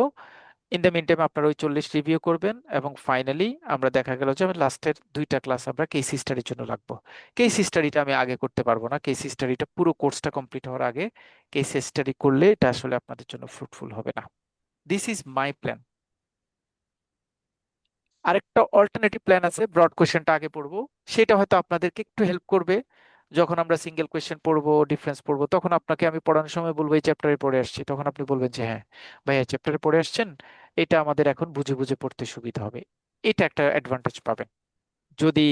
Speaker 1: ইন দ্য মিন টাইম আপনারা ওই 40 রিভিউ করবেন, এবং ফাইনালি আমরা দেখা গেল যে আমি লাস্টের 2টা ক্লাস আমরা কেস স্টাডির জন্য রাখবো। কেস স্টাডিটা আমি আগে করতে পারবো না, কেস স্টাডিটা পুরো কোর্সটা কমপ্লিট হওয়ার আগে কেস স্টাডি করলে এটা আসলে আপনাদের জন্য ফ্রুটফুল হবে না। This is my plan. আরেকটা অল্টারনেটিভ প্ল্যান আছে, ব্রড কোয়েশ্চেনটা আগে পড়বো, সেটা হয়তো আপনাদেরকে একটু হেল্প করবে। যখন আমরা সিঙ্গেল কোয়েশ্চেন পড়বো, ডিফারেন্স পড়বো, তখন আপনাকে আমি পড়ানোর সময় বলবো এই চ্যাপ্টারে পড়ে আসছি, তখন আপনি বলবেন যে হ্যাঁ ভাইয়া চ্যাপ্টারে পড়ে আসছেন, এটা আমাদের এখন বুঝে বুঝে পড়তে সুবিধা হবে। এটা একটা অ্যাডভান্টেজ পাবেন যদি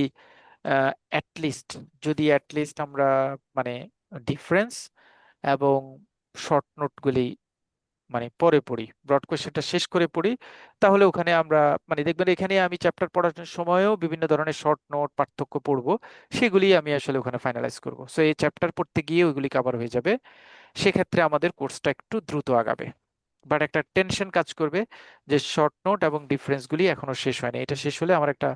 Speaker 1: অ্যাটলিস্ট, আমরা মানে ডিফারেন্স এবং শর্ট নোটগুলি মানে পরে পড়ি, ব্রড কোয়েশ্চেনটা শেষ করে পড়ি, তাহলে ওখানে আমরা মানে দেখবেন এখানে আমি চ্যাপ্টার পড়ার সময়ও বিভিন্ন ধরনের শর্ট নোট পার্থক্য পড়বো, সেগুলি আমি আসলে ওখানে ফাইনালাইজ করব। সো এই চ্যাপ্টার পড়তে গিয়ে ওইগুলি কভার হয়ে যাবে, সেক্ষেত্রে আমাদের কোর্সটা একটু দ্রুত আগাবে। বাট একটা টেনশন কাজ করবে যে শর্ট নোট এবং ডিফারেন্সগুলি এখনো শেষ হয়নি, এটা শেষ হলে আমার একটা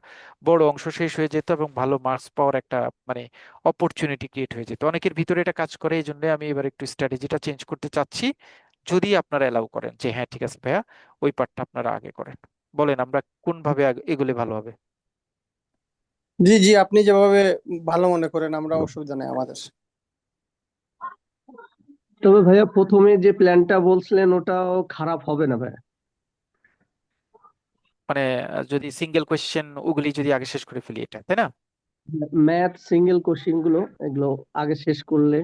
Speaker 1: বড় অংশ শেষ হয়ে যেত এবং ভালো মার্কস পাওয়ার একটা মানে অপরচুনিটি ক্রিয়েট হয়ে যেত। অনেকের ভিতরে এটা কাজ করে, এই জন্য আমি এবার একটু স্ট্র্যাটেজিটা চেঞ্জ করতে চাচ্ছি, যদি আপনারা এলাও করেন যে হ্যাঁ ঠিক আছে ভাইয়া ওই পার্টটা আপনারা আগে করেন। বলেন আমরা কোন ভাবে এগুলে ভালো হবে?
Speaker 5: জি জি, আপনি যেভাবে ভালো মনে করেন, আমরা অসুবিধা নেই আমাদের।
Speaker 3: তবে ভাইয়া প্রথমে যে প্ল্যানটা বলছিলেন ওটাও খারাপ হবে না ভাইয়া।
Speaker 1: মানে যদি সিঙ্গেল কোয়েশ্চেন ওগুলি যদি আগে শেষ করে ফেলি, এটা তাই না?
Speaker 3: ম্যাথ সিঙ্গেল কোশ্চিন গুলো এগুলো আগে শেষ করলে।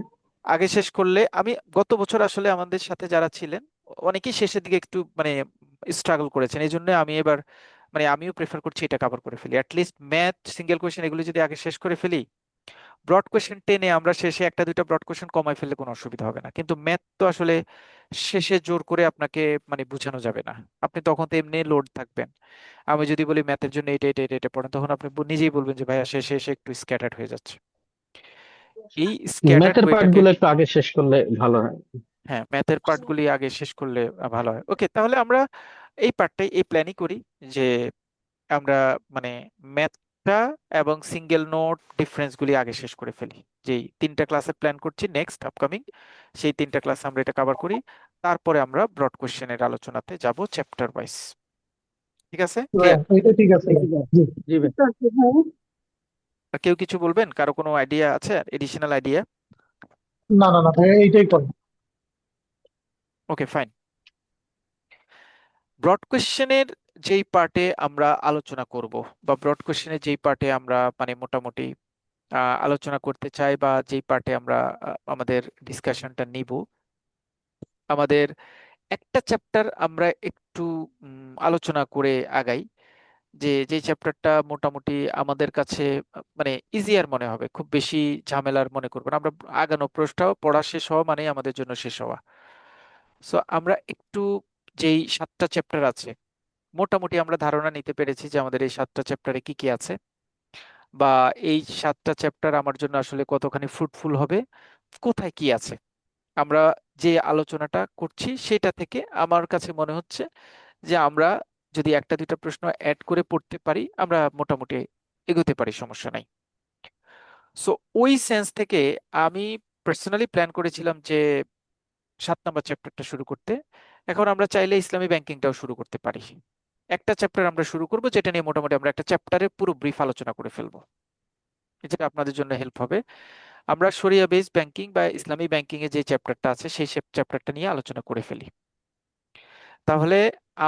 Speaker 1: আগে শেষ করলে, আমি গত বছর আসলে আমাদের সাথে যারা ছিলেন অনেকেই শেষের দিকে একটু মানে স্ট্রাগল করেছেন, এই জন্য আমি এবার মানে আমিও প্রেফার করছি এটা কভার করে ফেলি, অ্যাটলিস্ট ম্যাথ, সিঙ্গেল কোয়েশ্চেন এগুলো যদি আগে শেষ করে ফেলি, ব্রড কোয়েশ্চেন টেনে আমরা শেষে 1 2টা ব্রড কোয়েশ্চেন কমাই ফেললে কোনো অসুবিধা হবে না। কিন্তু ম্যাথ তো আসলে শেষে জোর করে আপনাকে মানে বোঝানো যাবে না, আপনি তখন তো এমনি লোড থাকবেন। আমি যদি বলি ম্যাথের জন্য এটা এটা এটা এটা পড়েন, তখন আপনি নিজেই বলবেন যে ভাইয়া শেষে এসে একটু স্ক্যাটার্ড হয়ে যাচ্ছে। এই স্ক্যাটার্ড
Speaker 3: ম্যাথের পার্ট
Speaker 1: ওয়েটাকে,
Speaker 3: গুলো একটু আগে শেষ করলে ভালো হয়।
Speaker 1: হ্যাঁ ম্যাথের পার্টগুলি আগে শেষ করলে ভালো হয়। ওকে, তাহলে আমরা এই পার্টটাই এই প্ল্যানই করি যে আমরা মানে ম্যাথটা এবং সিঙ্গেল নোট ডিফারেন্সগুলি আগে শেষ করে ফেলি। যেই 3টা ক্লাসের প্ল্যান করছি নেক্সট আপকামিং, সেই 3টা ক্লাস আমরা এটা কভার করি, তারপরে আমরা ব্রড কোশ্চেনের আলোচনাতে যাব চ্যাপ্টার ওয়াইজ। ঠিক আছে, ক্লিয়ার?
Speaker 4: এটা ঠিক আছে জি।
Speaker 3: জি ভাই।
Speaker 2: ঠিক আছে ভাই।
Speaker 1: আর কেউ কিছু বলবেন? কারো কোনো আইডিয়া আছে, এডিশনাল আইডিয়া?
Speaker 6: না না না ভাই, এইটাই করো।
Speaker 1: Okay fine. ব্রড কোশ্চেনের যেই পার্টে আমরা আলোচনা করব, বা ব্রড কোশ্চেনের যেই পার্টে আমরা মানে মোটামুটি আলোচনা করতে চাই, বা যেই পার্টে আমরা আমাদের ডিসকাশনটা নিব, আমাদের একটা চ্যাপ্টার আমরা একটু আলোচনা করে আগাই, যে যে চ্যাপ্টারটা মোটামুটি আমাদের কাছে মানে ইজিয়ার মনে হবে, খুব বেশি ঝামেলার মনে করবো না আমরা। আগানো প্রশ্নটাও পড়া শেষ হওয়া মানে আমাদের জন্য শেষ হওয়া। সো আমরা একটু যেই 7টা চ্যাপ্টার আছে, মোটামুটি আমরা ধারণা নিতে পেরেছি যে আমাদের এই 7টা চ্যাপ্টারে কি কি আছে, বা এই 7টা চ্যাপ্টার আমার জন্য আসলে কতখানি ফ্রুটফুল হবে, কোথায় কি আছে। আমরা যে আলোচনাটা করছি সেটা থেকে আমার কাছে মনে হচ্ছে যে আমরা যদি 1 2টা প্রশ্ন অ্যাড করে পড়তে পারি, আমরা মোটামুটি এগোতে পারি, সমস্যা নাই। সো ওই সেন্স থেকে আমি পার্সোনালি প্ল্যান করেছিলাম যে 7 নম্বর চ্যাপ্টারটা শুরু করতে। এখন আমরা চাইলে ইসলামী ব্যাংকিংটাও শুরু করতে পারি। একটা চ্যাপ্টার আমরা শুরু করব যেটা নিয়ে মোটামুটি আমরা একটা চ্যাপ্টারে পুরো ব্রিফ আলোচনা করে ফেলবো, যেটা আপনাদের জন্য হেল্প হবে। আমরা শরিয়া বেসড ব্যাংকিং বা ইসলামী ব্যাংকিং এর যে চ্যাপ্টারটা আছে সেই চ্যাপ্টারটা নিয়ে আলোচনা করে ফেলি। তাহলে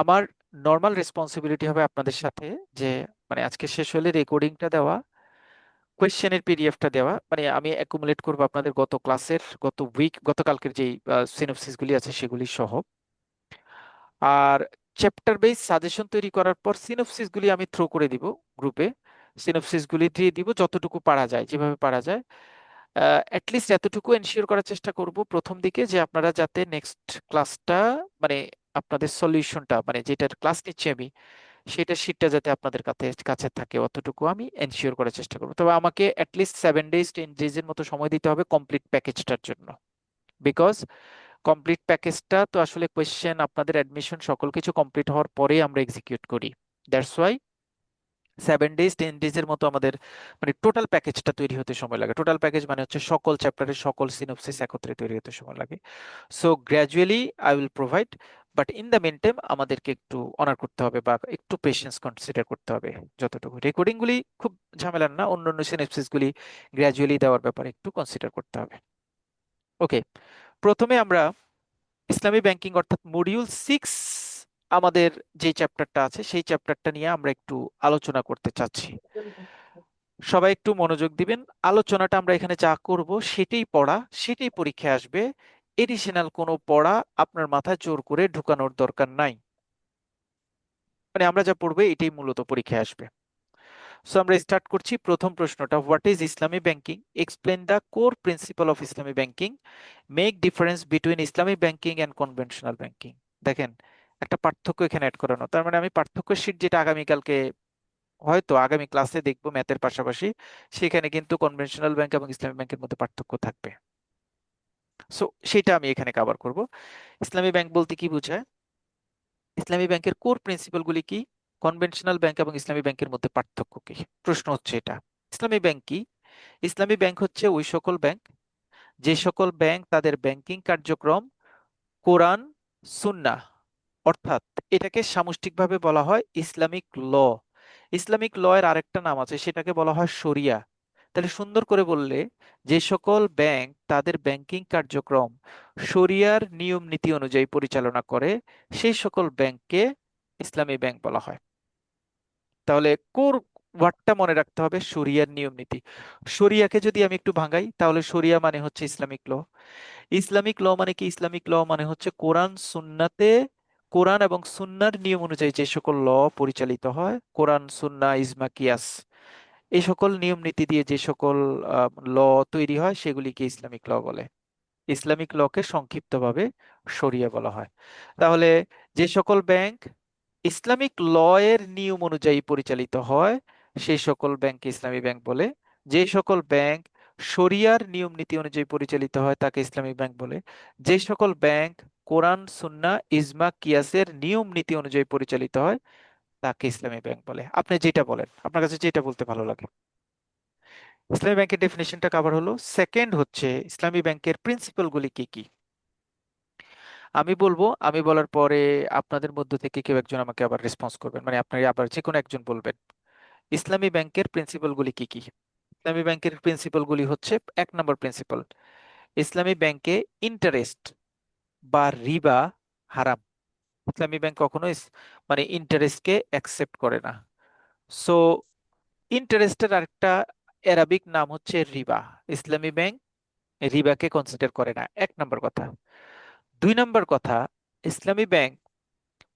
Speaker 1: আমার নর্মাল রেসপন্সিবিলিটি হবে আপনাদের সাথে যে মানে আজকে শেষ হলে রেকর্ডিংটা দেওয়া, কোয়েশ্চেনের পিডিএফটা দেওয়া, মানে আমি অ্যাকুমুলেট করবো আপনাদের গত ক্লাসের, গতকালকের যেই সিনোপসিস গুলি আছে সেগুলি সহ। আর চ্যাপ্টার বেস সাজেশন তৈরি করার পর সিনোপসিস গুলি আমি থ্রো করে দিব গ্রুপে। সিনোপসিস গুলি দিয়ে দিব যতটুকু পারা যায়, যেভাবে পারা যায়। অ্যাটলিস্ট এতটুকু এনশিওর করার চেষ্টা করব প্রথম দিকে যে আপনারা যাতে নেক্সট ক্লাসটা মানে আপনাদের সলিউশনটা মানে যেটার ক্লাস নিচ্ছি আমি সেটা শীটটা যাতে আপনাদের কাছে কাছে থাকে অতটুকু আমি এনশিওর করার চেষ্টা করবো। তবে আমাকে অ্যাটলিস্ট 7 days 10 days এর মতো সময় দিতে হবে কমপ্লিট প্যাকেজটার জন্য। বিকজ কমপ্লিট প্যাকেজটা তো আসলে কোয়েশ্চেন আপনাদের অ্যাডমিশন সকল কিছু কমপ্লিট হওয়ার পরেই আমরা এক্সিকিউট করি। দ্যাটস ওয়াই 7 days 10 days এর মতো আমাদের মানে টোটাল প্যাকেজটা তৈরি হতে সময় লাগে। টোটাল প্যাকেজ মানে হচ্ছে সকল চ্যাপ্টারের সকল সিনোপসিস একত্রে তৈরি হতে সময় লাগে। So gradually I will provide, but in the meantime আমাদেরকে একটু অনার করতে হবে বা একটু পেশেন্স কনসিডার করতে হবে। যতটুকু রেকর্ডিং গুলি খুব ঝামেলার না, অন্যান্য সিনোপসিস গুলি গ্র্যাজুয়ালি দেওয়ার ব্যাপারে একটু কনসিডার করতে হবে। ওকে, প্রথমে আমরা ইসলামী ব্যাংকিং অর্থাৎ মডিউল 6 আমাদের যে চ্যাপ্টারটা আছে সেই চ্যাপ্টারটা নিয়ে আমরা একটু আলোচনা করতে চাচ্ছি। সবাই একটু মনোযোগ দিবেন। আলোচনাটা আমরা এখানে যা করব সেটাই পড়া, সেটাই পরীক্ষায় আসবে। এডিশনাল কোনো পড়া আপনার মাথায় জোর করে ঢুকানোর দরকার নাই। মানে আমরা যা পড়বো এটাই মূলত পরীক্ষায় আসবে। সো আমরা স্টার্ট করছি। প্রথম প্রশ্নটা, what is Islami banking, explain the core principal of Islami banking, make difference between Islami banking and conventional banking. দেখেন একটা পার্থক্য এখানে অ্যাড করানো, তার মানে আমি পার্থক্য শীট যেটা আগামীকালকে হয়তো আগামী ক্লাসে দেখবো ম্যাথের পাশাপাশি, সেখানে কিন্তু কনভেনশনাল ব্যাংক এবং ইসলামী ব্যাংকের মধ্যে পার্থক্য থাকবে। সো সেটা আমি এখানে কভার করব। ইসলামী ব্যাংক বলতে কি বোঝায়, ইসলামী ব্যাংকের কোর প্রিন্সিপাল গুলি কি, কনভেনশনাল ব্যাংক এবং ইসলামী ব্যাংকের মধ্যে পার্থক্য কি। প্রশ্ন হচ্ছে এটা। ইসলামী ব্যাংক কি? ইসলামী ব্যাংক হচ্ছে ওই সকল ব্যাংক যে সকল ব্যাংক তাদের ব্যাংকিং কার্যক্রম কোরআন সুন্নাহ, অর্থাৎ এটাকে সামষ্টিকভাবে বলা হয় ইসলামিক ল। ইসলামিক ল এর আরেকটা নাম আছে, সেটাকে বলা হয় শরিয়া। তাহলে সুন্দর করে বললে যে সকল ব্যাংক তাদের ব্যাংকিং কার্যক্রম শরিয়ার নিয়ম নীতি অনুযায়ী পরিচালনা করে সেই সকল ব্যাংককে ইসলামী ব্যাংক বলা হয়। তাহলে কোর ওয়ার্ডটা মনে রাখতে হবে, শরিয়ার নিয়ম নীতি। শরিয়াকে যদি আমি একটু ভাঙাই তাহলে শরিয়া মানে হচ্ছে ইসলামিক ল। ইসলামিক ল মানে কি? ইসলামিক ল মানে হচ্ছে কোরআন এবং সুন্নার নিয়ম অনুযায়ী যে সকল ল পরিচালিত হয়, কোরআন সুন্নাহ ইজমা কিয়াস এই সকল নিয়ম নীতি দিয়ে যে সকল ল তৈরি হয় সেগুলিকে ইসলামিক ল বলে। ইসলামিক লকে সংক্ষিপ্তভাবে শরিয়া বলা হয়। তাহলে যে সকল ব্যাংক ইসলামিক ল এর নিয়ম অনুযায়ী পরিচালিত হয় সেই সকল ব্যাংককে ইসলামী ব্যাংক বলে। যে সকল ব্যাংক শরিয়ার নিয়ম নীতি অনুযায়ী পরিচালিত হয় তাকে ইসলামী ব্যাংক বলে। যে সকল ব্যাংক কোরআন সুন্নাহ ইজমা কিয়াসের নিয়ম নীতি অনুযায়ী পরিচালিত হয় তাকে ইসলামী ব্যাংক বলে। আপনি যেটা বলেন, আপনার কাছে যেটা বলতে ভালো লাগে। ইসলামী ব্যাংকের ডেফিনেশনটা কভার হলো। সেকেন্ড হচ্ছে ইসলামী ব্যাংকের প্রিন্সিপাল গুলি কি কি। আমি বলবো, আমি বলার পরে আপনাদের মধ্য থেকে কেউ একজন আমাকে আবার রেসপন্স করবেন, মানে আপনারা আবার যে কোনো একজন বলবেন ইসলামী ব্যাংকের প্রিন্সিপাল গুলি কি কি। ইসলামী ব্যাংকের প্রিন্সিপাল গুলি হচ্ছে, 1 নম্বর প্রিন্সিপাল, ইসলামী ব্যাংকে ইন্টারেস্ট বা রিবা হারাম। ইসলামী ব্যাংক কখনো মানে ইন্টারেস্টকে অ্যাকসেপ্ট করে না। সো ইন্টারেস্টের আরেকটা অ্যারাবিক নাম হচ্ছে রিবা। ইসলামী ব্যাংক রিবাকে কনসিডার করে না, 1 নম্বর কথা। 2 নম্বর কথা, ইসলামী ব্যাংক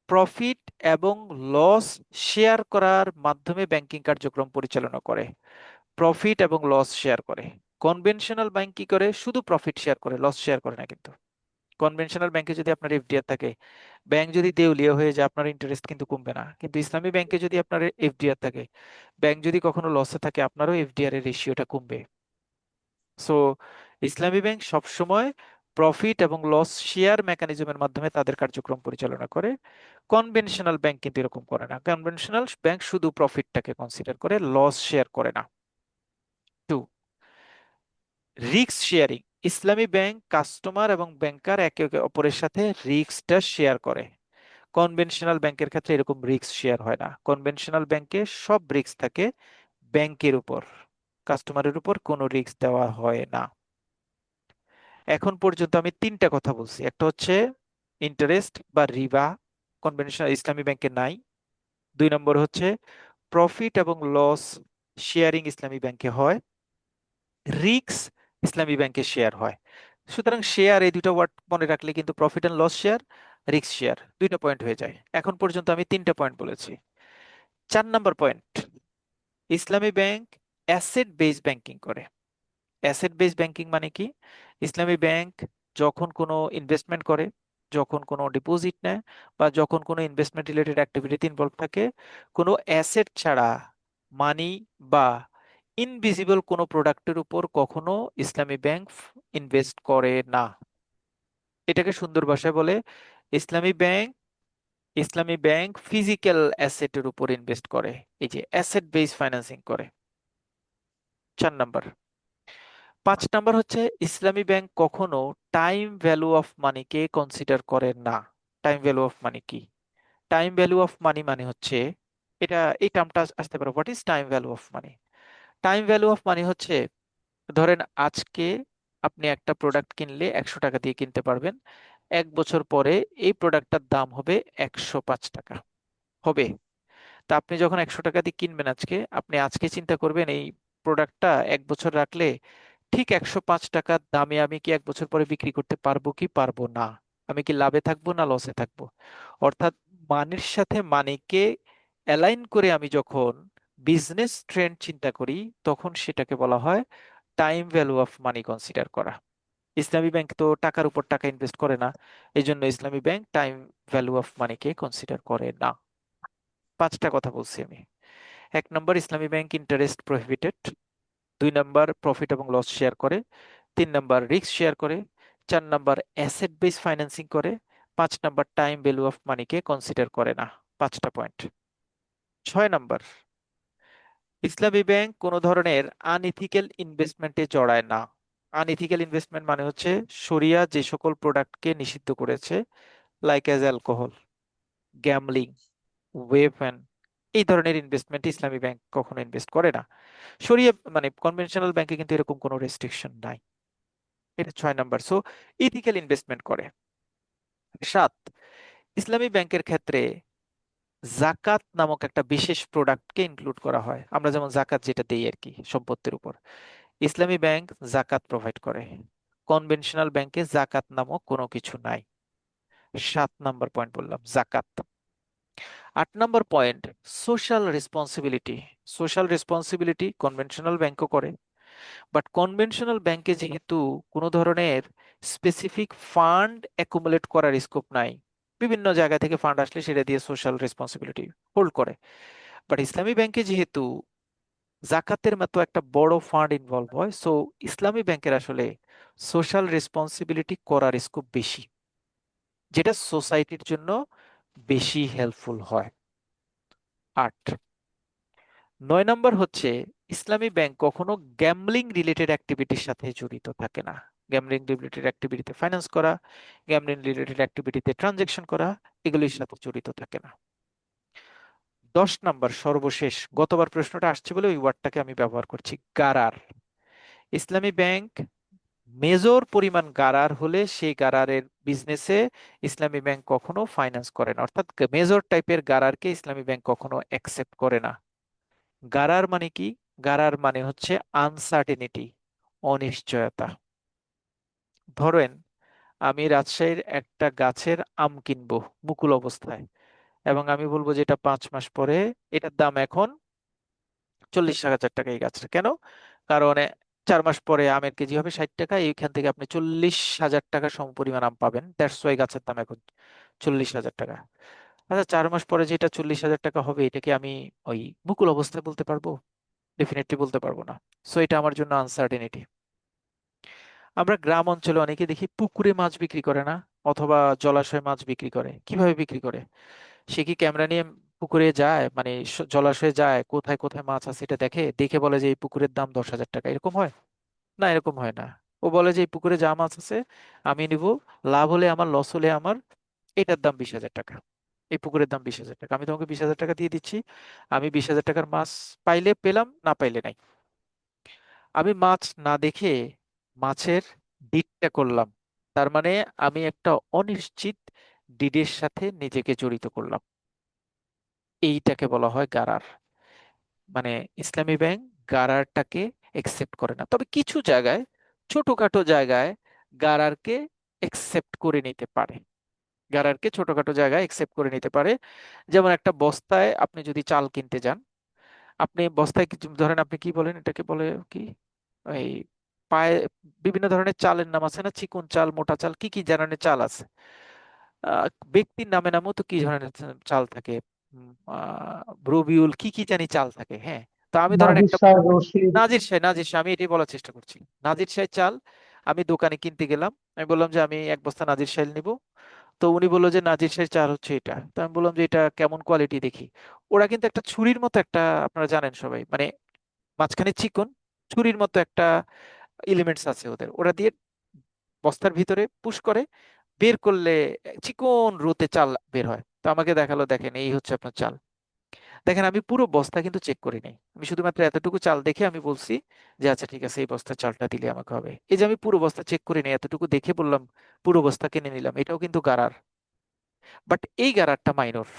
Speaker 1: প্রফিট এবং লস শেয়ার করার মাধ্যমে ব্যাংকিং কার্যক্রম পরিচালনা করে। প্রফিট এবং লস শেয়ার করে। কনভেনশনাল ব্যাংক কি করে? শুধু প্রফিট শেয়ার করে, লস শেয়ার করে না। কিন্তু কনভেনশনাল ব্যাংকে যদি আপনার এফডিআর থাকে, ব্যাংক যদি দেউলিয়া হয়ে যায় আপনার ইন্টারেস্ট কিন্তু কমবে না। কিন্তু ইসলামী ব্যাংকে যদি আপনার এফডিআর থাকে, ব্যাংক যদি কখনো লসে থাকে আপনারও এফডিআর এর রেশিওটা কমবে। সো ইসলামী ব্যাংক সবসময় প্রফিট এবং লস শেয়ার মেকানিজমের মাধ্যমে তাদের কার্যক্রম পরিচালনা করে। কনভেনশনাল ব্যাংক কিন্তু এরকম করে না। কনভেনশনাল ব্যাংক শুধু প্রফিটটাকে কনসিডার করে, লস শেয়ার করে না। 2, রিস্ক শেয়ারিং। ইসলামী ব্যাংক কাস্টমার এবং ব্যাংকার একে অপরের সাথে রিস্কটা শেয়ার করে। কনভেনশনাল ব্যাংকের ক্ষেত্রে এরকম রিস্ক শেয়ার হয় না। কনভেনশনাল ব্যাংকে সব রিস্ক থাকে ব্যাংকের উপর। কাস্টমারের উপর কোনো রিস্ক দেওয়া হয় না। এখন পর্যন্ত আমি তিনটা কথা বলছি, একটা হচ্ছে ইন্টারেস্ট বা রিবা কনভেনশনাল ইসলামী ব্যাংকে নাই। 2 নম্বর হচ্ছে প্রফিট এবং লস শেয়ারিং ইসলামী ব্যাংকে হয়, রিস্ক ইসলামী ব্যাংকে শেয়ার হয়। সুতরাং শেয়ার এই দুটো ওয়ার্ড মনে রাখলে কিন্তু profit and loss share, risk share, দুইটা পয়েন্ট হয়ে যায়। এখন পর্যন্ত আমি তিনটা পয়েন্ট বলেছি। 4 নম্বর পয়েন্ট, ইসলামী ব্যাংক অ্যাসেট বেস ব্যাংকিং করে। অ্যাসেট বেস ব্যাংকিং মানে কি? ইসলামী ব্যাংক যখন কোনো ইনভেস্টমেন্ট করে, যখন কোনো ডিপোজিট নেয়, বা যখন কোনো ইনভেস্টমেন্ট রিলেটেড অ্যাক্টিভিটিতে ইনভলভ থাকে, কোনো অ্যাসেট ছাড়া মানি বা ইনভিজিবল কোনো প্রোডাক্টের উপর কখনো ইসলামী ব্যাংক ইনভেস্ট করে না। এটাকে সুন্দর ভাষায় বলে ইসলামী ব্যাংক ফিজিক্যাল অ্যাসেটের উপর ইনভেস্ট করে, এই যে অ্যাসেট বেস ফাইন্যান্সিং করে। 4 নম্বর। 5 নম্বর হচ্ছে ইসলামী ব্যাংক কখনো টাইম ভ্যালু অফ মানিকে কনসিডার করে না। টাইম ভ্যালু অফ মানি কি? টাইম ভ্যালু অফ মানি মানে হচ্ছে, এই টার্মটা আসতে পারে, what is time value of money? Time value of money হচ্ছে, ধরেন আজকে আপনি একটা প্রোডাক্ট কিনলে 100 টাকা দিয়ে কিনতে পারবেন, 1 বছর পরে এই প্রোডাক্টটার দাম হবে 105 টাকা হবে। তা আপনি যখন 100 টাকা দিয়ে কিনবেন আজকে, আপনি আজকে চিন্তা করবেন এই প্রোডাক্টটা 1 বছর রাখলে ঠিক 105 টাকার দামে আমি কি 1 বছর পরে বিক্রি করতে পারবো কি পারবো না, আমি কি লাভে থাকবো না লসে থাকবো। অর্থাৎ মানির সাথে মানিকে অ্যালাইন করে আমি যখন বিজনেস ট্রেন্ড চিন্তা করি, তখন সেটাকে বলা হয় time value of money consider করা। ইসলামী ব্যাংক তো টাকার উপর টাকা ইনভেস্ট করে না, এই জন্য ইসলামী ব্যাংক টাইম ভ্যালু অফ মানিকে কনসিডার করে না। 5টা কথা বলছি আমি। 1 নম্বর, ইসলামী bank interest prohibited. 2 number, profit এবং লস শেয়ার করে। 3 নম্বর, রিস্ক শেয়ার করে। 4 নম্বর, অ্যাসেট বেস ফাইন্যান্সিং করে। 5 নম্বর, টাইম ভ্যালু অফ মানিকে কনসিডার করে না। 5টা পয়েন্ট। 6 নম্বর, ইসলামী ব্যাংক কোনো ধরনের আনইথিক্যাল ইনভেস্টমেন্টে জড়ায় না। আনইথিক্যাল ইনভেস্টমেন্ট মানে হচ্ছে শরিয়া যে সকল প্রোডাক্টকে নিষিদ্ধ করেছে, like as alcohol, gambling, weapon, এই ধরনের ইনভেস্টমেন্ট ইসলামী ব্যাংক কখনো ইনভেস্ট করে না। শরিয়া মানে কনভেনশনাল ব্যাংকে কিন্তু এরকম কোনো রেস্ট্রিকশন নাই। এটা 6 নম্বর। সো ইথিক্যাল ইনভেস্টমেন্ট করে। 7, ইসলামী ব্যাংকের ক্ষেত্রে জাকাত নামক একটা বিশেষ প্রোডাক্টকে ইনক্লুড করা হয়। আমরা যেমন জাকাত যেটা দেই আর কি সম্পত্তির উপর, ইসলামী ব্যাংক জাকাত প্রোভাইড করে। কনভেনশনাল ব্যাংকে জাকাত নামক কোনো কিছু নাই। 7 নম্বর পয়েন্ট বললাম, জাকাত। 8 number point, social responsibility. Social responsibility conventional ব্যাংকও করে, বাট কনভেনশনাল ব্যাংকে যেহেতু কোনো ধরনের স্পেসিফিক ফান্ড অ্যাকুমুলেট করার স্কোপ নাই, বিভিন্ন জায়গা থেকে ফান্ড আসলে সেটা দিয়ে সোশ্যাল রেসপন্সিবিলিটি হোল্ড করে, বাট ইসলামী ব্যাংকে যেহেতু জাকাতের মতো একটা বড় ফান্ড ইনভলভ হয়, সো ইসলামী ব্যাংকের আসলে সোশ্যাল রেসপন্সিবিলিটি করার স্কোপ বেশি, যেটা সোসাইটির জন্য বেশি হেল্পফুল হয়। 8, 9 নম্বর হচ্ছে ইসলামী ব্যাংক কখনো গ্যাম্বলিং রিলেটেড অ্যাক্টিভিটির সাথে জড়িত থাকে না। গ্যাম্বলিং রিলেটেড অ্যাক্টিভিটিতে ফাইন্যান্স করা, গ্যাম্বলিং রিলেটেড অ্যাক্টিভিটিতে ট্রানজেকশন করা, এগুলির সাথে জড়িত থাকে না। 10 নম্বর, সর্বশেষ, গতবার প্রশ্নটা আসছে বলে ওই ওয়ার্ডটাকে আমি ব্যবহার করছি, গারার। ইসলামী ব্যাংক মেজর পরিমাণ গারার হলে সেই গারারের বিজনেসে ইসলামী ব্যাংক কখনো ফাইন্যান্স করে না, অর্থাৎ মেজর টাইপের গারারকে ইসলামী ব্যাংক কখনো অ্যাকসেপ্ট করে না। গারার মানে কি? গারার মানে হচ্ছে আনসার্টেনিটি, অনিশ্চয়তা। ধরেন আমি রাজশাহীর একটা গাছের আম কিনবো মুকুল অবস্থায়, এবং আমি বলবো যে এটা 5 মাস পরে এটার দাম এখন 40,000 টাকা। এই গাছটা কেন? কারণ 4 মাস পরে আমের কেজি হবে 60 টাকা, এইখান থেকে আপনি 40,000 টাকা সমপরিমাণ আম পাবেন, দ্যাটস ওয়াই গাছের দাম এখন 40,000 টাকা। আচ্ছা, 4 মাস পরে যেটা 40,000 টাকা হবে, এটা কি আমি ওই মুকুল অবস্থায় বলতে পারবো? ডেফিনেটলি বলতে পারবো না। সো এটা আমার জন্য আনসার্টেনিটি। আমরা গ্রাম অঞ্চলে অনেকে দেখি পুকুরে মাছ বিক্রি করে না, অথবা জলাশয়ে মাছ বিক্রি করে। কিভাবে বিক্রি করে? সে কি ক্যামেরা নিয়ে পুকুরে যায়, মানে জলাশয়ে যায়, কোথায় কোথায় মাছ আছে এটা দেখে, দেখে বলে যে এই পুকুরের দাম 10,000 টাকা, এরকম হয়? না, এরকম হয় না। ও বলে যে এই পুকুরে যা মাছ আছে আমি নিব, লাভ হলে আমার, লস হলে আমার, এটার দাম 20,000 টাকা। এই পুকুরের দাম 20,000 টাকা, আমি তোমাকে 20,000 টাকা দিয়ে দিচ্ছি, আমি 20,000 টাকার মাছ পাইলে পেলাম, না পাইলে নাই। আমি মাছ না দেখে মাছের ডিডটা করলাম, তার মানে আমি একটা অনিশ্চিত ডিডের সাথে নিজেকে জড়িত করলাম। এইটাকে বলা হয় গারার। মানে ইসলামী ব্যাংক গারারটাকে একসেপ্ট করে না, তবে কিছু জায়গায়, ছোটখাটো জায়গায় গারারকে একসেপ্ট করে নিতে পারে। গারারকে ছোটখাটো জায়গায় একসেপ্ট করে নিতে পারে। যেমন একটা বস্তায় আপনি যদি চাল কিনতে যান, আপনি বস্তায় কিছু ধরেন, আপনি কি বলেন এটাকে, বলে কি, এই পায়ে বিভিন্ন ধরনের চালের নাম আছে না, চিকন চাল, মোটা চাল, কি কি ধরনের চাল আছে। আহ, ব্যক্তির নামে নামও তো কি ধরনের চাল থাকে, রবিউল, কি কি জানি চাল থাকে, হ্যাঁ। তো আমি ধরেন
Speaker 6: নাজির
Speaker 1: একটা
Speaker 6: শাহ রশিদ।
Speaker 1: নাজির শাহ, আমি এটাই বলার চেষ্টা করছি। নাজির শাহ চাল আমি দোকানে কিনতে গেলাম, আমি বললাম যে আমি এক বস্তা নাজির শাহ নিব। তো উনি বললো যে নাজির শাহ চাল হচ্ছে এটা। তো আমি বললাম যে এটা কেমন কোয়ালিটি দেখি। ওরা কিন্তু একটা ছুরির মতো একটা, আপনারা জানেন সবাই, মানে মাঝখানে চিকন ছুরির মতো একটা এলিমেন্টস আছে ওদের, ওরা দিয়ে বস্তার ভিতরে পুশ করে, বের করলে চিকন রোতে চাল বের হয়। তো আমাকে দেখালো, দেখেন এই হচ্ছে আপনার চাল। দেখেন আমি পুরো বস্তা কিন্তু চেক করি নাই, আমি শুধুমাত্র এতটুকু চাল দেখে আমি বলছি যে আচ্ছা ঠিক আছে, এই বস্তার চালটা দিলে আমাকে হবে। এই যে আমি পুরো বস্তা চেক করি নাই, এতটুকু দেখে বললাম, পুরো বস্তা কিনে নিলাম, এটাও কিন্তু গারার। বাট এই গারারটা মাইনর,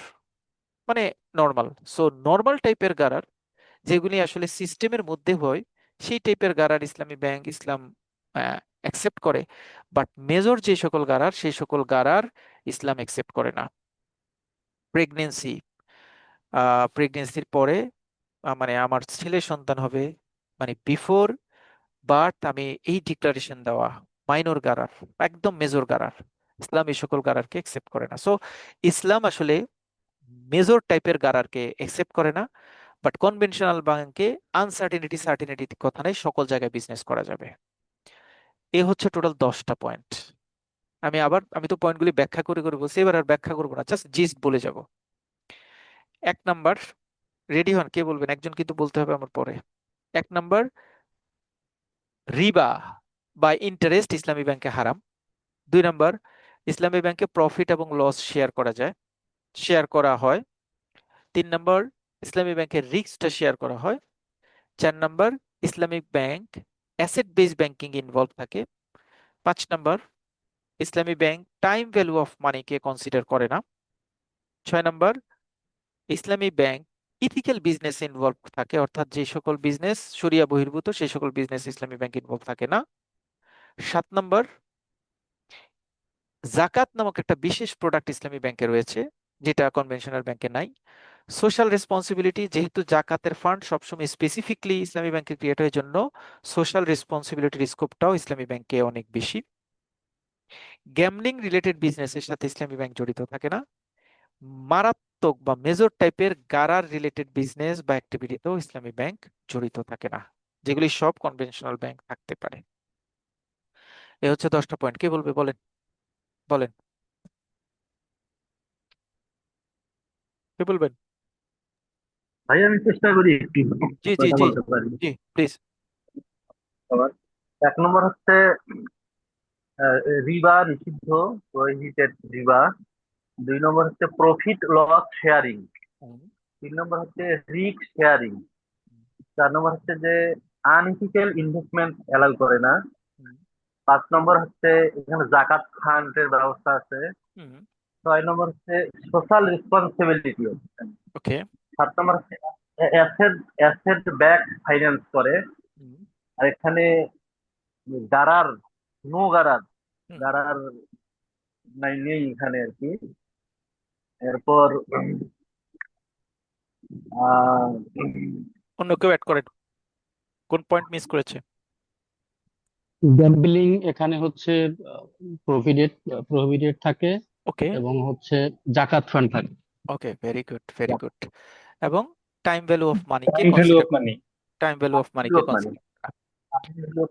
Speaker 1: মানে নর্মাল। সো নর্মাল টাইপের গারার, যেগুলি আসলে সিস্টেমের মধ্যে হয়, সেই টাইপের গারার ইসলামী ব্যাংক, ইসলাম অ্যাকসেপ্ট করে। বাট মেজর যে সকল গারার, সেই সকল গারার ইসলাম অ্যাকসেপ্ট করে না। প্রেগনেন্সি, প্রেগনেন্সির পরে মানে আমার ছেলে সন্তান হবে, মানে বিফোর বার্থ আমি এই ডিক্লারেশন দেওয়া, মাইনর গারার। একদম মেজর গারার, ইসলাম এই সকল গারারকে অ্যাকসেপ্ট করে না। সো ইসলাম আসলে মেজর টাইপের গারারকে অ্যাকসেপ্ট করে না। বাট কনভেনশনাল ব্যাংকে আনসার্টিনিটি সার্টিনিটি কথা নেই, সকল জায়গায় বিজনেস করা যাবে। এ হচ্ছে টোটাল 10টা পয়েন্ট। আমি তো পয়েন্টগুলি ব্যাখ্যা করে করে বলছি, এবার আর ব্যাখ্যা করবো না, জাস্ট জিস্ট বলে যাব। 1 নাম্বার, রেডি হন, কে বলবেন, একজন কিন্তু বলতে হবে আমার পরে। 1 নাম্বার, রিবা বা ইন্টারেস্ট ইসলামী ব্যাংকে হারাম। 2 নাম্বার, ইসলামী ব্যাংকে প্রফিট এবং লস শেয়ার করা যায়, শেয়ার করা হয়। 3 নাম্বার, ইসলামী ব্যাংকের রিস্কটা শেয়ার করা হয়। 4 number, Islamic bank asset based banking involve থাকে। 5 নাম্বার, ইসলামী ব্যাংক টাইম ভ্যালু অফ মানিকে কনসিডার করে না। 6 নাম্বার, ইসলামী ব্যাংক ইথিক্যাল বিজনেস ইনভলভ থাকে, অর্থাৎ যে সকল বিজনেস শরিয়া বহির্ভূত সেই সকল বিজনেস ইসলামী ব্যাংক ইনভলভ থাকে না। 7 নাম্বার, জাকাত নামক একটা বিশেষ প্রোডাক্ট ইসলামী ব্যাংকে রয়েছে, যেটা কনভেনশনাল ব্যাংকে নাই। সোশ্যাল রেসপন্সিবিলিটি, যেহেতু জাকাতের ফান্ড সবসময় স্পেসিফিকলি ইসলামী ব্যাংকে ক্রিয়েট হওয়ার জন্য সোশ্যাল রেসপন্সিবিলিটির স্কোপটাও ইসলামী ব্যাংকে অনেক বেশি। গ্যামলিং রিলেটেড বিজনেসের সাথে ইসলামী ব্যাংক জড়িত থাকে না। মারাত্মক বা মেজর টাইপের গারার রিলেটেড বিজনেস বা অ্যাক্টিভিটিতেও ইসলামী ব্যাংক জড়িত থাকে না, যেগুলি সব কনভেনশনাল ব্যাংক থাকতে পারে। এ হচ্ছে 10টা পয়েন্ট। কে বলবে, বলেন, বলেন, কে বলবেন?
Speaker 7: ভাই আমি চেষ্টা করি একটু
Speaker 1: জি জি
Speaker 7: কথা
Speaker 1: জি
Speaker 7: বলতে পারি।
Speaker 1: জি, প্লিজ।
Speaker 7: আবার 1 নম্বর হচ্ছে রিবা নিষিদ্ধ, প্রহিবিটেড রিবা। 2 নম্বর হচ্ছে প্রফিট লস শেয়ারিং। 3 নম্বর হচ্ছে রিস্ক শেয়ারিং। 4 নম্বর হচ্ছে যে আনইথিক্যাল ইনভেস্টমেন্ট অ্যালাউ করে না। 5 নম্বর হচ্ছে এখানে জাকাত ফান্ডের ব্যবস্থা আছে। 6 নম্বর হচ্ছে সোশ্যাল রেসপন্সিবিলিটি।
Speaker 1: ওকে।
Speaker 7: 7 নম্বর হচ্ছে অ্যাসেট অ্যাসেট ব্যাক ফাইন্যান্স করে। আর এখানে গারার, নো গারার, গারার নাই, নেই এখানে আর কি। এরপর আহ
Speaker 1: অন্য কেউ অ্যাড করেন, কোন পয়েন্ট মিস করেছে?
Speaker 8: গ্যাম্বলিং এখানে হচ্ছে প্রভিডেড প্রভিডেড থাকে
Speaker 1: ওকে
Speaker 8: এবং হচ্ছে জাকাত ফান্ড থাকে।
Speaker 1: Okay, very good very good. এবং টাইম ভ্যালু অফ মানিকে
Speaker 6: time value
Speaker 1: consider,
Speaker 6: of money.
Speaker 1: Time value of মানিকে
Speaker 7: মানে
Speaker 1: কনসিডার।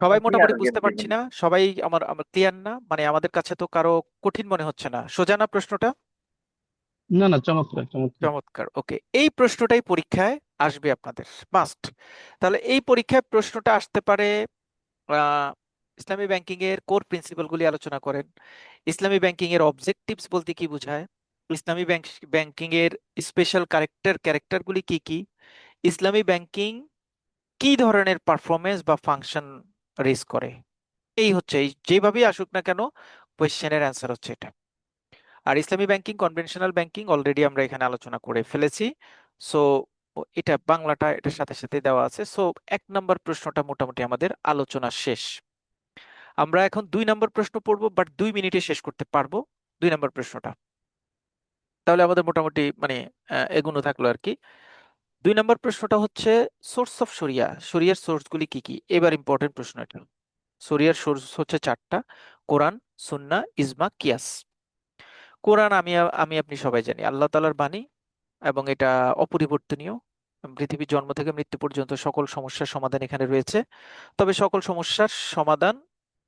Speaker 1: সবাই মোটামুটি বুঝতে পারছি না, সবাই আমার আমার ক্লিয়ার না, মানে আমাদের কাছে তো কারো কঠিন মনে হচ্ছে না, সোজা না প্রশ্নটা?
Speaker 8: না না, চমৎকার চমৎকার।
Speaker 1: চমৎকার, ওকে। এই প্রশ্নটাই পরীক্ষায় আসবে আপনাদের, মাস্ট। তাহলে এই পরীক্ষায় প্রশ্নটা আসতে পারে, আহ, ইসলামী ব্যাংকিং এর কোর প্রিন্সিপাল গুলি আলোচনা করেন, ইসলামী ব্যাংকিং এর অবজেক্টিভস বলতে কি বোঝায়, ইসলামী ব্যাংকিং এর স্পেশাল ক্যারেক্টার গুলি কি কি, ইসলামী ব্যাংকিং কি ধরনের পারফরমেন্স বা ফাংশন রেজ করে। এই হচ্ছে, এই যেভাবেই আসুক না কেন কোয়েশ্চেনের অ্যান্সার হচ্ছে এটা। আর ইসলামী ব্যাংকিং, কনভেনশনাল ব্যাংকিং অলরেডি আমরা এখানে আলোচনা করে ফেলেছি। সো এটা বাংলাটা এটার সাথে সাথে দেওয়া আছে। সো 1 নম্বর প্রশ্নটা মোটামুটি আমাদের আলোচনা শেষ। আমরা এখন 2 নম্বর প্রশ্ন পড়বো, বাট 2 মিনিটে শেষ করতে পারবো 2 নম্বর প্রশ্নটা। তাহলে আমাদের মোটামুটি মানে এগোনো থাকলো আর কি। 2 নম্বর প্রশ্নটা হচ্ছে সোর্স অফ শরিয়া, শরিয়ার সোর্সগুলি কি কি। এবার ইম্পর্টেন্ট প্রশ্ন এটা। শরিয়ার সোর্স হচ্ছে 4টা: কোরআন, সুন্নাহ, ইজমা, কিয়াস। কোরআন আমি আমি আপনি সবাই জানি আল্লাহ তাআলার বাণী, এবং এটা অপরিবর্তনীয়। পৃথিবীর জন্ম থেকে মৃত্যু পর্যন্ত সকল সমস্যার সমাধান এখানে রয়েছে। তবে সকল সমস্যার সমাধান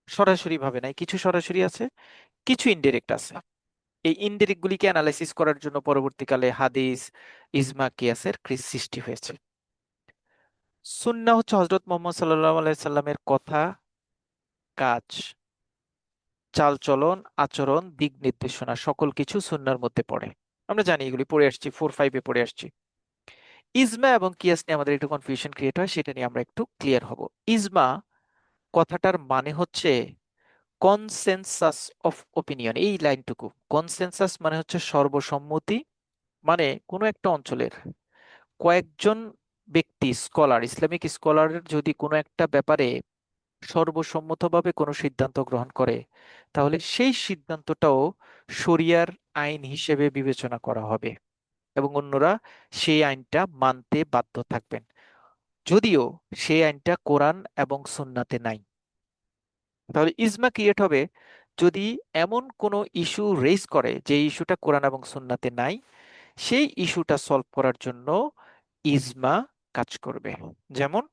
Speaker 1: সরাসরি ভাবে নাই, কিছু সরাসরি আছে, কিছু ইনডিরেক্ট আছে। এই ইনডিরেক্ট গুলিকে অ্যানালাইসিস করার জন্য পরবর্তীকালে হাদিস, ইজমা, কিয়াসের সৃষ্টি হয়েছে। সুন্নাহ হচ্ছে হযরত মুহাম্মদ সাল্লাল্লাহু আলাইহি সাল্লামের কথা, কাজ, চালচলন, আচরণ, দিক নির্দেশনা সকল কিছু সুন্নাহর মধ্যে পড়ে। আমরা জানি, এগুলি পড়ে আসছি, 4-5-এ পড়ে আসছি। ইজমা এবং কিয়াস নিয়ে আমাদের একটু কনফিউশন ক্রিয়েট হয়, সেটা নিয়ে আমরা একটু ক্লিয়ার হব। ইজমা কথাটার মানে হচ্ছে কনসেনসাস অফ ওপিনিয়ন। এই লাইনটুকু, কনসেনসাস মানে হচ্ছে সর্বসম্মতি, মানে কোনো একটা অঞ্চলের কয়েকজন ব্যক্তি, স্কলার, ইসলামিক স্কলারের যদি কোনো একটা ব্যাপারে সর্বসম্মতভাবে কোনো সিদ্ধান্ত গ্রহণ করে, তাহলে সেই সিদ্ধান্তটাও শরিয়ার আইন হিসেবে বিবেচনা করা হবে এবং অন্যরা সেই আইনটা মানতে বাধ্য থাকবেন, যদিও সেই আইনটা কোরআন এবং সুন্নাতে নাই। তাহলে ইজমা ক্রিয়েট হবে যদি এমন কোনো ইস্যু রেজ করে যে ইস্যুটা কোরআন এবং সুন্নাতে নাই, সেই ইস্যুটা সলভ করার জন্য ইজমা কাজ করবে। যেমন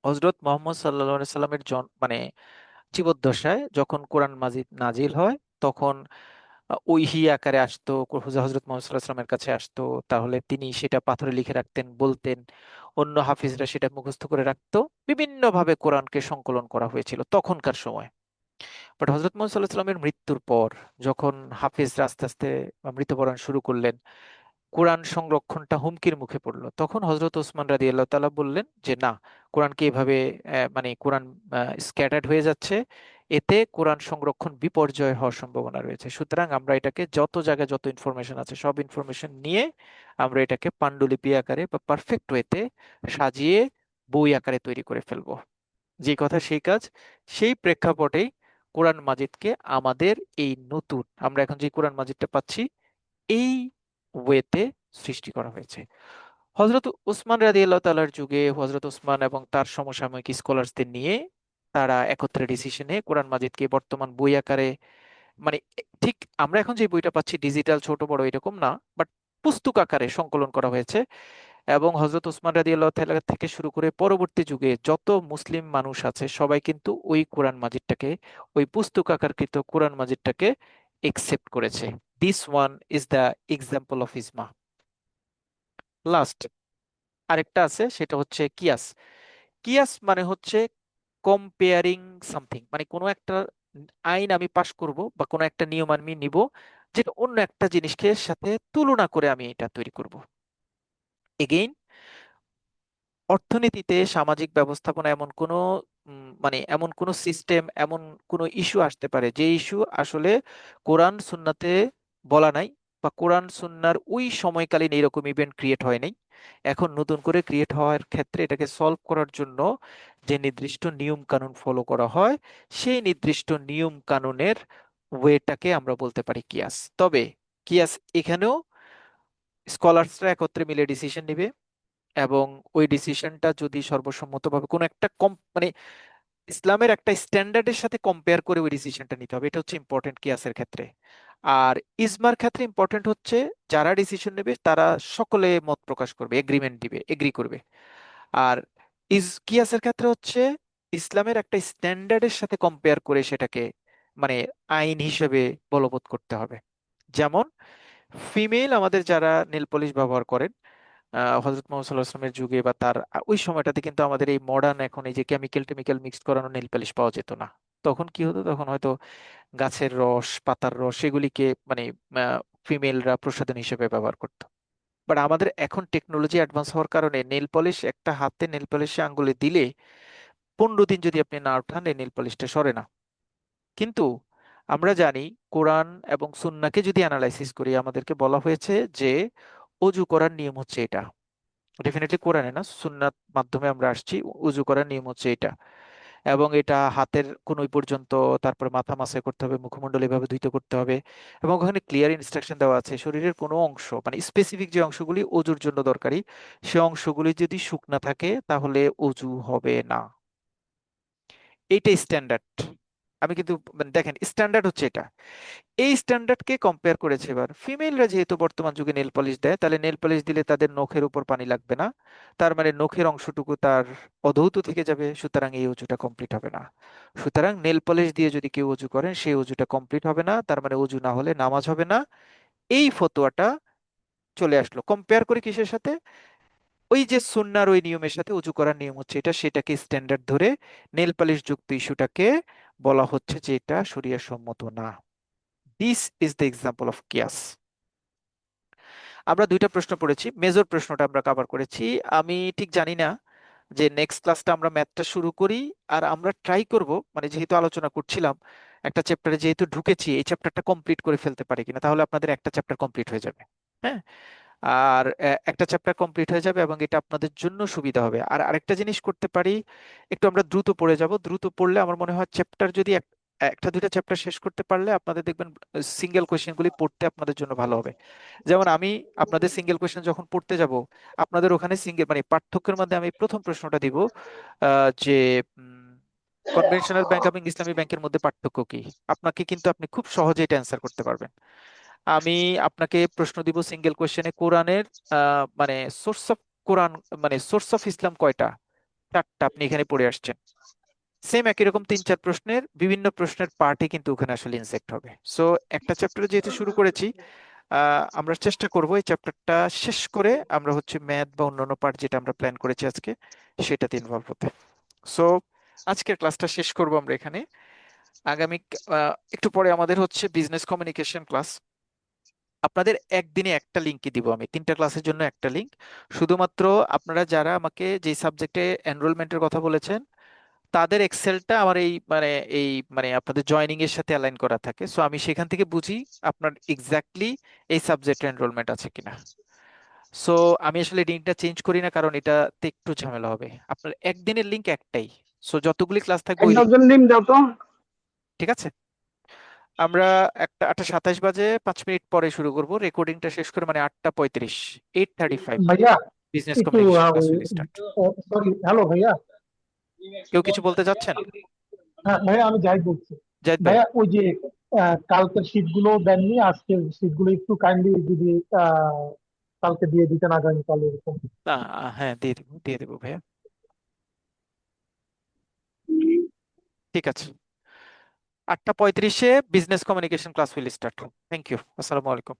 Speaker 1: হযরত মুহাম্মদ সাল্লাল্লাহু আলাইহি সাল্লামের মানে জীবদ্দশায় যখন কোরআন মাজিদ নাজিল হয়, তখন ওহী আকারে আসতো, হযরত মুহাম্মদ সাল্লাল্লাহু আলাইহি সাল্লামের কাছে আসতো, তাহলে তিনি সেটা পাথরে লিখে রাখতেন, বলতেন, অন্য হাফিজরা সেটা মুখস্থ করে রাখতো। বিভিন্নভাবে কোরআনকে সংকলন করা হয়েছিল তখনকার সময়। বাট হযরত মুহাম্মদ সাল্লাল্লাহু আলাইহি সাল্লামের মৃত্যুর পর যখন হাফিজরা আস্তে আস্তে মৃত্যুবরণ শুরু করলেন, কোরআন সংরক্ষণটা হুমকির মুখে পড়লো, তখন হযরত ওসমান রাদিয়াল্লাহু তাআলা বললেন যে না, কোরআনকে এভাবে মানে কোরআন স্ক্যাটার্ড হয়ে যাচ্ছে, এতে কোরআন সংরক্ষণ বিপর্যয় হওয়ার সম্ভাবনা রয়েছে। সুতরাং আমরা এটাকে যত জায়গায় যত ইনফরমেশন আছে সব ইনফরমেশন নিয়ে আমরা এটাকে পান্ডুলিপি আকারে বা পারফেক্ট ওয়েতে সাজিয়ে বই আকারে তৈরি করে ফেলবো। যে কথা সেই কাজ। সেই প্রেক্ষাপটেই কোরআন মাজিদকে আমাদের এই নতুন, আমরা এখন যে কোরআন মাজিদটা পাচ্ছি, এই ওয়েতে সৃষ্টি করা হয়েছে। হযরত উসমান রাদিয়াল্লাহু তাআলার যুগে হযরত উসমান এবং তার সমসাময়িক স্কলারসদের নিয়ে তারা একত্রে ডিসিশনে কোরআন মাজিদকে বর্তমান বই আকারে, মানে ঠিক আমরা এখন যে বইটা পাচ্ছি ডিজিটাল ছোট বড় এরকম না, বাট পুস্তক আকারে সংকলন করা হয়েছে। এবং হযরত উসমান রাদিয়াল্লাহু তাআলা থেকে শুরু করে পরবর্তী যুগে যত মুসলিম মানুষ আছে সবাই কিন্তু ওই কোরআন মাজিদটাকে, ওই পুস্তক আকারকৃত কোরআন মাজিদটাকে একসেপ্ট করেছে। This one is the example of ইজমা। লাস্ট আরেকটা আছে, সেটা হচ্ছে কিয়াস। কিয়াস মানে হচ্ছে কম্পেয়ারিং সামথিং, মানে কোনো একটা আইন আমি পাশ করব বা কোনো একটা নিয়ম আমি নিব, যেটা অন্য একটা জিনিসকে সাথে তুলনা করে আমি এটা তৈরি করব। এগেইন, অর্থনীতিতে, সামাজিক ব্যবস্থাপনা এমন কোনো মানে এমন কোনো সিস্টেম, এমন কোনো ইস্যু আসতে পারে যে ইস্যু আসলে কোরআন সুন্নাতে বলা নাই, বা কোরআন সুন্নার ওই সময়কালীন এরকম ইভেন্ট ক্রিয়েট হয় নাই, এখন নতুন করে ক্রিয়েট হওয়ার ক্ষেত্রে এটাকে সলভ করার জন্য যে নির্দিষ্ট নিয়ম কানুন ফলো করা হয়, সেই নির্দিষ্ট নিয়ম কানুনের ওয়েটাকে আমরা বলতে পারি কিয়াস। তবে কিয়াস এখানেও স্কলারসরা একত্রে মিলে ডিসিশন নিবে, এবং ওই ডিসিশনটা যদি সর্বসম্মতভাবে কোনো একটা মানে ইসলামের একটা স্ট্যান্ডার্ডের সাথে কম্পেয়ার করে ওই ডিসিশনটা নিতে হবে। এটা হচ্ছে ইম্পর্টেন্ট কিয়াসের ক্ষেত্রে। আর ইজমার ক্ষেত্রে ইম্পর্টেন্ট হচ্ছে যারা ডিসিশন নেবে তারা সকলে মত প্রকাশ করবে, এগ্রিমেন্ট দিবে, এগ্রি করবে। আর কিয়াসের ক্ষেত্রে হচ্ছে ইসলামের একটা স্ট্যান্ডার্ডের সাথে কম্পেয়ার করে সেটাকে মানে আইন হিসেবে বলবৎ করতে হবে। যেমন ফিমেল আমাদের যারা নেল পলিশ ব্যবহার করেন, হযরত মুহাম্মদ সাল্লাল্লাহু আলাইহি ওয়াসাল্লামের যুগে বা তার ওই সময়টাতে কিন্তু আমাদের এই মডার্ন এখন এই যে কেমিক্যাল টেমিক্যাল মিক্সড করানো নেল পালিশ পাওয়া যেত না। তখন কি হতো, তখন হয়তো গাছের রস, পাতার রস, এগুলিকে মানে ফিমেলরা প্রসাধন হিসেবে ব্যবহার করতো। বাট আমাদের এখন টেকনোলজি অ্যাডভান্স হওয়ার কারণে নেল পলিশ একটা হাতে নেল পলিশে আঙ্গুলে দিলে 15 দিন যদি আপনি না উঠান এই নেল পলিশটা সরে না। কিন্তু আমরা জানি কোরআন এবং সুন্নাহকে যদি অ্যানালাইসিস করি আমাদেরকে বলা হয়েছে যে অজু করার নিয়ম হচ্ছে এটা। ডেফিনেটলি কোরআনে না, সুন্নাত মাধ্যমে আমরা আসছি। উজু করার নিয়ম হচ্ছে এটা, এবং এটা হাতের কনুই পর্যন্ত, তারপরে মাথা মাসাজ করতে হবে, মুখমণ্ডল এভাবে ধুইতে করতে হবে, এবং ওখানে ক্লিয়ার ইনস্ট্রাকশন দেওয়া আছে শরীরের কোনো অংশ মানে স্পেসিফিক যে অংশগুলি অজুর জন্য দরকারি সে অংশগুলি যদি শুকনা থাকে তাহলে অজু হবে না। এইটাই স্ট্যান্ডার্ড। আমি কিন্তু মানে দেখেন স্ট্যান্ডার্ড হচ্ছে এটা। এই স্ট্যান্ডার্ডকে কম্পেয়ার করেছে এবার ফিমেলরা, যেহেতু বর্তমান যুগে নেল পলিশ দেয়, তাহলে নেল পলিশ দিলে তাদের নখের উপর পানি লাগবে না, তার মানে নখের অংশটুকু তার অধৌত থেকে যাবে, সুতরাং এই অজুটা কমপ্লিট হবে না। সুতরাং নেল পলিশ দিয়ে যদি কেউ অজু করেন সেই অজুটা কমপ্লিট হবে না, তার মানে অজু না হলে নামাজ হবে না। এই ফতোয়াটা চলে আসলো কম্পেয়ার করে কিসের সাথে? ওই যে সুন্নাহর ওই নিয়মের সাথে অজু করার নিয়ম হচ্ছে এটা, সেটাকে স্ট্যান্ডার্ড ধরে নেল পলিশ যুক্ত ইস্যুটাকে বলা হচ্ছে যে এটা শরিয়া সম্মত না। This is the example of কিয়াস। আমরা দুইটা প্রশ্ন পড়েছি, মেজর প্রশ্নটা আমরা কভার করেছি। আমি ঠিক জানি না যে নেক্সট ক্লাসটা আমরা ম্যাথটা শুরু করি, আর আমরা ট্রাই করব মানে যেহেতু আলোচনা করছিলাম একটা চ্যাপ্টারে যেহেতু ঢুকেছি এই চ্যাপ্টারটা কমপ্লিট করে ফেলতে পারি কিনা, তাহলে আপনাদের একটা চ্যাপ্টার কমপ্লিট হয়ে যাবে। হ্যাঁ, আর একটা চ্যাপ্টার কমপ্লিট হয়ে যাবে এবং এটা আপনাদের জন্য সুবিধা হবে। আর আরেকটা জিনিস করতে পারি, একটু আমরা দ্রুত পড়ে যাব। দ্রুত পড়লে আমার মনে হয় চ্যাপ্টার যদি একটা দুইটা চ্যাপ্টার শেষ করতে পারলে আপনাদের দেখবেন সিঙ্গেল কোয়েশ্চেনগুলি পড়তে আপনাদের জন্য ভালো হবে। যেমন আমি আপনাদের সিঙ্গেল কোয়েশ্চেন যখন পড়তে যাব আপনাদের ওখানে সিঙ্গেল মানে পার্থক্যের মধ্যে আমি প্রথম প্রশ্নটা দিব যে কনভেনশনাল ব্যাংক এবং ইসলামী ব্যাংকের মধ্যে পার্থক্য কি। আপনাকে কিন্তু আপনি খুব সহজে এটা অ্যান্সার করতে পারবেন। আমি আপনাকে প্রশ্ন দিব সিঙ্গেল কোশ্চেনে, কোরআনের মানে সোর্স অফ কোরআন মানে সোর্স অফ ইসলাম কয়টা? 4টা আপনি এখানে পড়ে আসছেন। সেম একই রকম 3-4 প্রশ্নের বিভিন্ন প্রশ্নের পার্টে কিন্তু ওখানে আসলে ইনসেক্ট হবে। সো একটা চ্যাপ্টার যেহেতু শুরু করেছি আমরা চেষ্টা করব এই চ্যাপ্টারটা শেষ করে আমরা হচ্ছে ম্যাথ বা অন্যান্য পার্ট যেটা আমরা প্ল্যান করেছি আজকে সেটাতে ইনভলভ হতে। সো আজকের ক্লাসটা শেষ করব আমরা এখানে। আগামী একটু পরে আমাদের হচ্ছে বিজনেস কমিউনিকেশন ক্লাস। আপনাদের একদিনে একটা লিঙ্কই দিব আমি, 3টা ক্লাসের জন্য একটা লিঙ্ক। শুধুমাত্র আপনারা যারা আমাকে যে সাবজেক্টে এনরোলমেন্টের কথা বলেছেন তাদের এক্সেলটা আমার এই আপনাদের জয়েনিং এর সাথে অ্যালাইন করা থাকে, সো আমি সেখান থেকে বুঝি আপনার এক্স্যাক্টলি এই সাবজেক্টে এনরোলমেন্ট আছে কিনা। সো আমি আসলে লিঙ্কটা চেঞ্জ করি না কারণ এটাতে একটু ঝামেলা হবে। আপনার একদিনের লিঙ্ক একটাই, সো যতগুলি ক্লাস থাকবে ওই লিঙ্ক।
Speaker 5: একজন লিঙ্ক দাও তো।
Speaker 1: ঠিক আছে, আমরা 8:27 বাজে 5 মিনিট পরে শুরু করব। রেকর্ডিংটা শেষ করে মানে 8:35, 8:35
Speaker 6: ভাইয়া
Speaker 1: বিজনেস
Speaker 6: একটু
Speaker 1: communication class will start.
Speaker 6: Sorry, hello ভাইয়া।
Speaker 1: কেউ কিছু বলতে চাচ্ছেন?
Speaker 6: হ্যাঁ ভাইয়া, আমি যাই বলছি।
Speaker 1: জাহিদ ভাই।
Speaker 6: ভাইয়া ওই যে কালকের শীট গুলো দেননি, আজকের শীট গুলো একটু কাইন্ডলি যদি কালকে দিয়ে দিতেন, আগামীকাল এরকম।
Speaker 1: হ্যাঁ দিয়ে দেবো ভাইয়া। ঠিক আছে, 8:35-এ business communication class will start. Thank you, আসসালামু আলাইকুম।